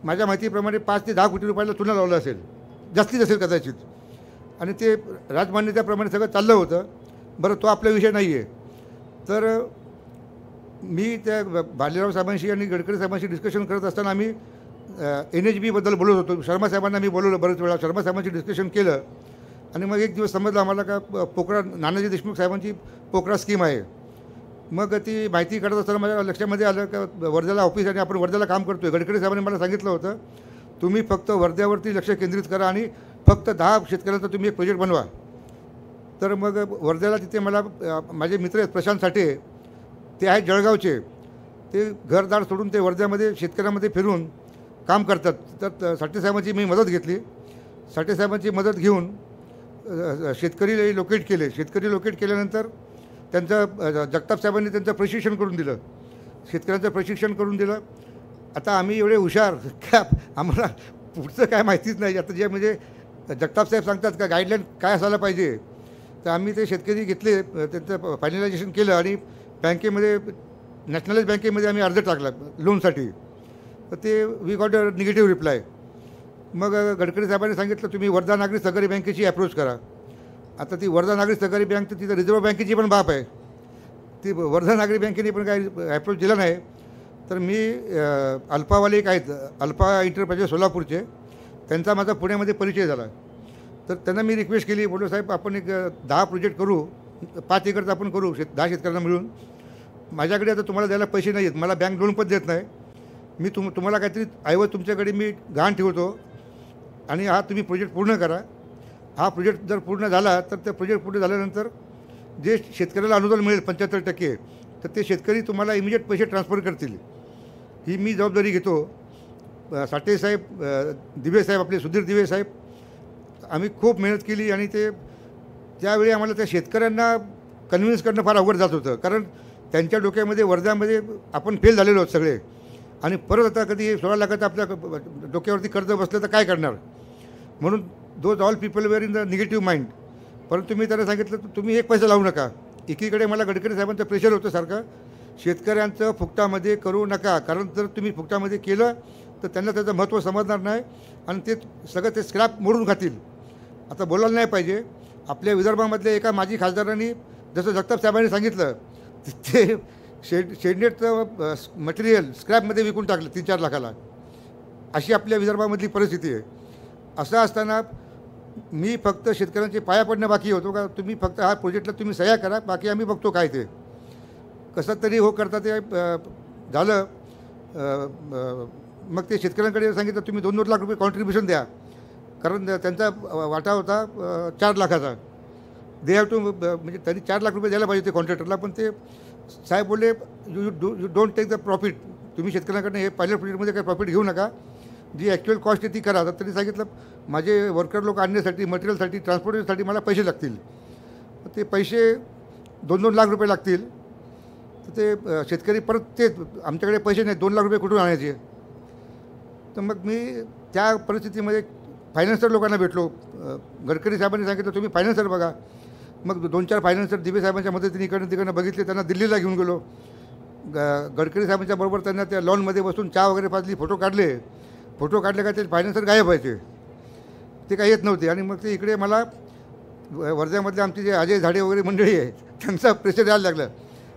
माझ्या माहितीप्रमाणे 5 ते 10 कोटी रुपयाला चुना लावलं असेल, जास्तीच असेल कदाचित. आणि ते राजमान्यतेप्रमाणे सगळं चाललं होतं. बरं, तो आपला विषय नाही आहे. तर मी त्या भालेराव साहेबांशी आणि गडकरी साहेबांशी डिस्कशन करत असताना आम्ही NHBबद्दल बोलत होतो. शर्मा साहेबांना मी बोलवलं बरेच वेळा, शर्मा साहेबांशी डिस्कशन केलं आणि मग एक दिवस समजलं आम्हाला का पोकरा नानाजी देशमुख साहेबांची पोकरा स्कीम आहे. मग ती माहिती काढत असताना माझ्या लक्षामध्ये आलं का वर्ध्याला ऑफिस आणि आपण वर्ध्याला काम करतो आहे. गडकरी साहेबांनी मला सांगितलं होतं तुम्ही फक्त वर्ध्यावरती लक्ष केंद्रित करा आणि फक्त 10 शेतकऱ्यांचा तुम्ही एक प्रोजेक्ट बनवा. तर मग वर्ध्याला तिथे मला माझे मित्र आहेत प्रशांत साठे, ते आहेत जळगावचे, ते घरदार सोडून ते वर्ध्यामध्ये शेतकऱ्यांमध्ये फिरून काम करतात. तर साठेसाहेबांची मी मदत घेतली. साठेसाहेबांची मदत घेऊन शेतकरी लोकेट केले. शेतकरी लोकेट केल्यानंतर त्यांचं जगताप साहेबांनी त्यांचं प्रशिक्षण करून दिलं, शेतकऱ्यांचं प्रशिक्षण करून दिलं. आता आम्ही एवढे हुशार का आम्हाला पुढचं काय माहितीच नाही. आता जे म्हणजे जगताप साहेब सांगतात का गाईडलाईन काय असायला पाहिजे, तर आम्ही ते शेतकरी घेतले, त्यांचं फायनलायझेशन केलं आणि बँकेमध्ये नॅशनलाइज बँकेमध्ये आम्ही अर्ज टाकला लोनसाठी. तर ते we got a negative reply. मग गडकरी साहेबांनी सांगितलं तुम्ही वर्धा नागरी सहकारी बँकेची अप्रोच करा. आता ती वर्धा नागरी सहकारी बँक तर तिथं रिझर्व्ह बँकेची पण बाप आहे, ती वर्धा नागरी बँकेने पण काही अप्रोच दिला नाही. तर मी अल्फावाले एक आहेत अल्फा इंटरप्राइजेस सोलापूरचे, त्यांचा माझा पुण्यामध्ये परिचय झाला. तर त्यांना मी रिक्वेस्ट केली, बोललो साहेब आपण एक 10 प्रोजेक्ट करू, 5 एकरचा आपण करू 10 शेतकऱ्यांना मिळून. माझ्याकडे आता तुम्हाला द्यायला पैसे नाही आहेत, मला बँक लोन पण देत नाही, मी तुम्हाला काहीतरी ऐवज तुमच्याकडे मी गहाण ठेवतो आणि हा तुम्ही प्रोजेक्ट पूर्ण करा. हा प्रोजेक्ट जर पूर्ण झाला तर त्या प्रोजेक्ट पूर्ण झाल्यानंतर जे शेतकऱ्याला अनुदान मिळेल 75%, तर ते शेतकरी तुम्हाला इमिजिएट पैसे ट्रान्सफर करतील. ही मी जबाबदारी घेतो. साठे साहेब, दिवे साहेब, आपले सुधीर दिवे साहेब, आम्ही खूप मेहनत केली आणि त्यावेळी आम्हाला त्या शेतकऱ्यांना कन्व्हिन्स करणं फार अवघड जात होतं. कारण त्यांच्या डोक्यामध्ये वर्ध्यामध्ये आपण फेल झालेलो आहोत सगळे आणि परत आता कधी 16 लाखाचं आपल्या डोक्यावरती कर्ज बसलं तर काय करणार. म्हणून those all people were in the negative mind. परंतु मी त्यांना सांगितलं तुम्ही एक पैसा लावू नका. एकीकडे मला गडकरी साहेबांचं प्रेशर होतं सारखं, शेतकऱ्यांचं फुकटामध्ये करू नका, कारण जर तुम्ही फुकटामध्ये केलं तर त्यांना त्याचं महत्त्व समजणार नाही आणि ते सगळं ते स्क्रॅप मोडून खातील. आता बोलायला नाही पाहिजे. आपल्या विदर्भामधल्या एका माजी खासदारांनी जसं जगताप साहेबांनी सांगितलं ते शेडनेटचं मटेरियल स्क्रॅपमध्ये विकून टाकलं 3-4 लाखाला. अशी आपल्या विदर्भामधली परिस्थिती आहे. असं असताना मी फक्त शेतकऱ्यांचे पाया पडणं बाकी होतो का तुम्ही फक्त हा प्रोजेक्टला तुम्ही सह्या करा, बाकी आम्ही बघतो काय ते कसं तरी हो करता. ते झालं. मग ते शेतकऱ्यांकडे सांगितलं तुम्ही 2-2 लाख रुपये कॉन्ट्रीब्युशन द्या, कारण त्यांचा वाटा होता 4 लाखाचा. दे हॅव टू, म्हणजे त्यांनी 4 लाख रुपये द्यायला पाहिजे ते कॉन्ट्रॅक्टरला. पण ते साहेब बोलले you don't take the profit. तुम्ही शेतकऱ्यांकडनं हे पहिल्या प्रोजेक्टमध्ये काही प्रॉफिट घेऊ नका, जी ॲक्च्युअल कॉस्ट आहे ती करा. तर त्यांनी सांगितलं माझे वर्कर लोक आणण्यासाठी, मटेरियलसाठी, ट्रान्सपोर्टेशनसाठी मला पैसे लागतील. ते पैसे 2-2 लाख रुपये लागतील. तर ते शेतकरी परत ते आमच्याकडे पैसे नाही, 2 लाख रुपये कुठून आणायचे. तर मग मी त्या परिस्थितीमध्ये फायनान्सर लोकांना भेटलो. गडकरी साहेबांनी सांगितलं तुम्ही फायनान्सर बघा. मग 2-4 फायनान्सर दिवे साहेबांच्या मदतीने इकडनं तिकडनं बघितले, त्यांना दिल्लीला घेऊन गेलो. गडकरी साहेबांच्या बरोबर त्यांना त्या लॉनमध्ये बसून चहा वगैरे पाजली, फोटो काढले का ते फायनान्सर गायब व्हायचे, ते काही येत नव्हते. आणि मग ते इकडे मला वर्ध्यामधले आमचे जे अजय झाडे वगैरे मंडळी आहे त्यांचा प्रेशर यायला लागलं.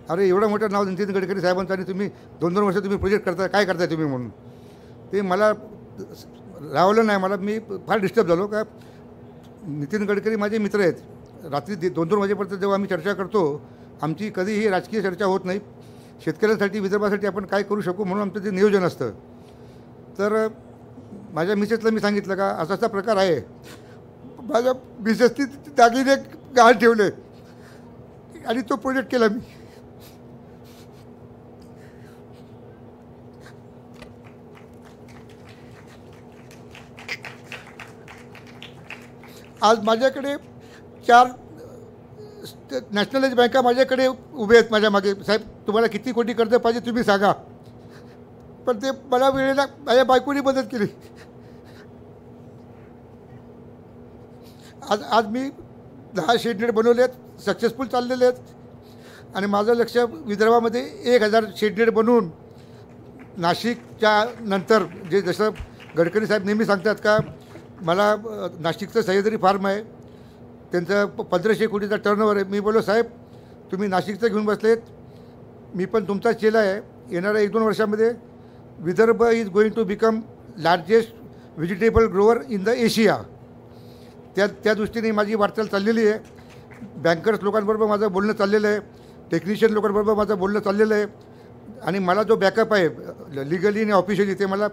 अरे एवढं मोठं नाव नितीन गडकरी साहेबांचं आणि तुम्ही 2-2 वर्ष तुम्ही प्रोजेक्ट करता, काय करताय तुम्ही म्हणून. ते मला रावलं नाही. मी फार डिस्टर्ब झालो का नितीन गडकरी माझे मित्र आहेत. रात्री 2-2 वाजेपर्यंत जेव्हा आम्ही चर्चा करतो, आमची कधीही राजकीय चर्चा होत नाही. शेतकऱ्यांसाठी, विदर्भासाठी आपण काय करू शकू म्हणून आमचं ते नियोजन असतं. तर माझ्या मिसेसला मी सांगितलं का असा असा प्रकार आहे. माझ्या मिसेसनी दागिने गहाण ठेवले आणि तो प्रोजेक्ट केला मी. आज माझ्याकडे 4 नॅशनलाइज बँका माझ्याकडे उभे आहेत माझ्या मागे. साहेब तुम्हाला किती कोटी कर्ज पाहिजे तुम्ही सांगा. पण ते मला वेळेला माझ्या बायकोनी मदत केली. आज मी 10 शेडनेट बनवले आहेत, सक्सेसफुल चाललेले आहेत. आणि माझं लक्ष विदर्भामध्ये 1000 शेडनेट बनवून नाशिकच्या नंतर, जे जसं गडकरी साहेब नेहमी सांगतात का मला नाशिकचं सह्याद्री फार्म आहे, त्यांचं 1500 कोटीचा टर्नओव्हर आहे. मी बोललो साहेब तुम्ही नाशिकचं घेऊन बसलेत, मी पण तुमचा चेला आहे. येणाऱ्या 1-2 वर्षामध्ये Vidarbha is going to become largest vegetable grower in the Asia. त्या दृष्टीने माझी वाटचाल चाललेली आहे. बँकर्स लोकांबरोबर माझं बोलणं चाललेलं आहे, टेक्निशियन लोकांबरोबर माझं बोलणं चाललेलं आहे. आणि मला जो बॅकअप आहे लिगली आणि ऑफिशियली ते मला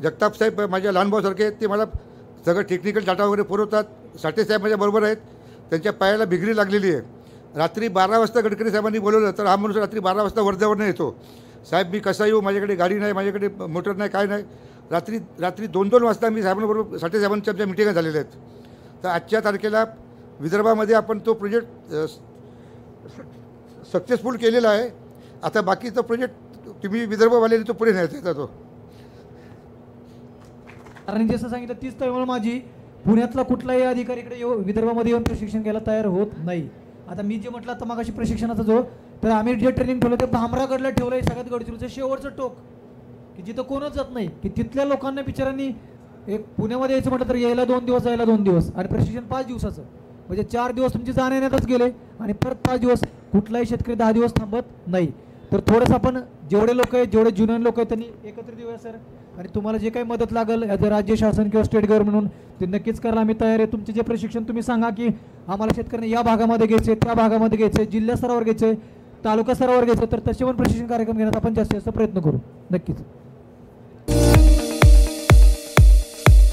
जगताप साहेब माझ्या लहान भाऊसारखे आहेत. ते मला सगळं टेक्निकल डाटा वगैरे पुरवतात. साठे साहेब माझ्या बरोबर आहेत, त्यांच्या पायाला भिगरी लागलेली आहे. रात्री 12 वाजता गडकरी साहेबांनी बोलवलं तर हा माणूस रात्री 12 वाजता वर्ध्यावरनं येतो. साहेब मी कसा येऊ, माझ्याकडे गाडी नाही, माझ्याकडे मोटर नाही, काय नाही. रात्री 2-2 वाजता मी साहेबांबरोबर साठे साहेबांच्या आमच्या मिटिंगा झालेल्या आहेत. तर आजच्या तारखेला विदर्भामध्ये आपण तो प्रोजेक्ट सक्सेसफुल केलेला आहे. आता बाकीचा प्रोजेक्ट तुम्ही विदर्भवाल्याने तो पुढे न्यायचा आहे. तो कारण जसं सांगितलं तीच तळमळ माझी. पुण्यातला कुठलाही अधिकारी इकडे विदर्भामध्ये येऊन प्रशिक्षण घ्यायला तयार होत नाही. आता मी जे म्हटलं आता मागाशी प्रशिक्षणाचा जो, तर आम्ही जे ट्रेनिंग ठेवलं ते भामरागडला ठेवलं आहे, सगळ्यात गडचिरोलीचं शेवटचं टोक, की जिथं कोणच जात नाही. की तिथल्या लोकांना बिचारांनी एक पुण्यामध्ये यायचं म्हटलं तर यायला 2 दिवस, जायला 2 दिवस, आणि प्रशिक्षण 5 दिवसाचं, म्हणजे 4 दिवस तुमचे जाण्यातच गेले आणि परत 5 दिवस. कुठलाही शेतकरी 10 दिवस थांबत नाही. तर थोडंसं आपण जेवढे लोक आहेत, जेवढे ज्युनियर लोक आहेत त्यांनी एकत्रित येऊया सर. आणि तुम्हाला जे काही मदत लागेल ॲज अ राज्य शासन किंवा स्टेट गव्हर्नमेंट म्हणून ते नक्कीच करायला आम्ही तयार आहे. तुमचे जे प्रशिक्षण तुम्ही सांगा की आम्हाला शेतकऱ्यांना या भागामध्ये घ्यायचे, त्या भागामध्ये घ्यायचे, जिल्हा स्तरावर घ्यायचे, तालुका स्तरावर घ्यायचं, तर तसे पण प्रशिक्षण कार्यक्रम घेण्याचा आपण जास्तीत जास्त प्रयत्न करू नक्कीच.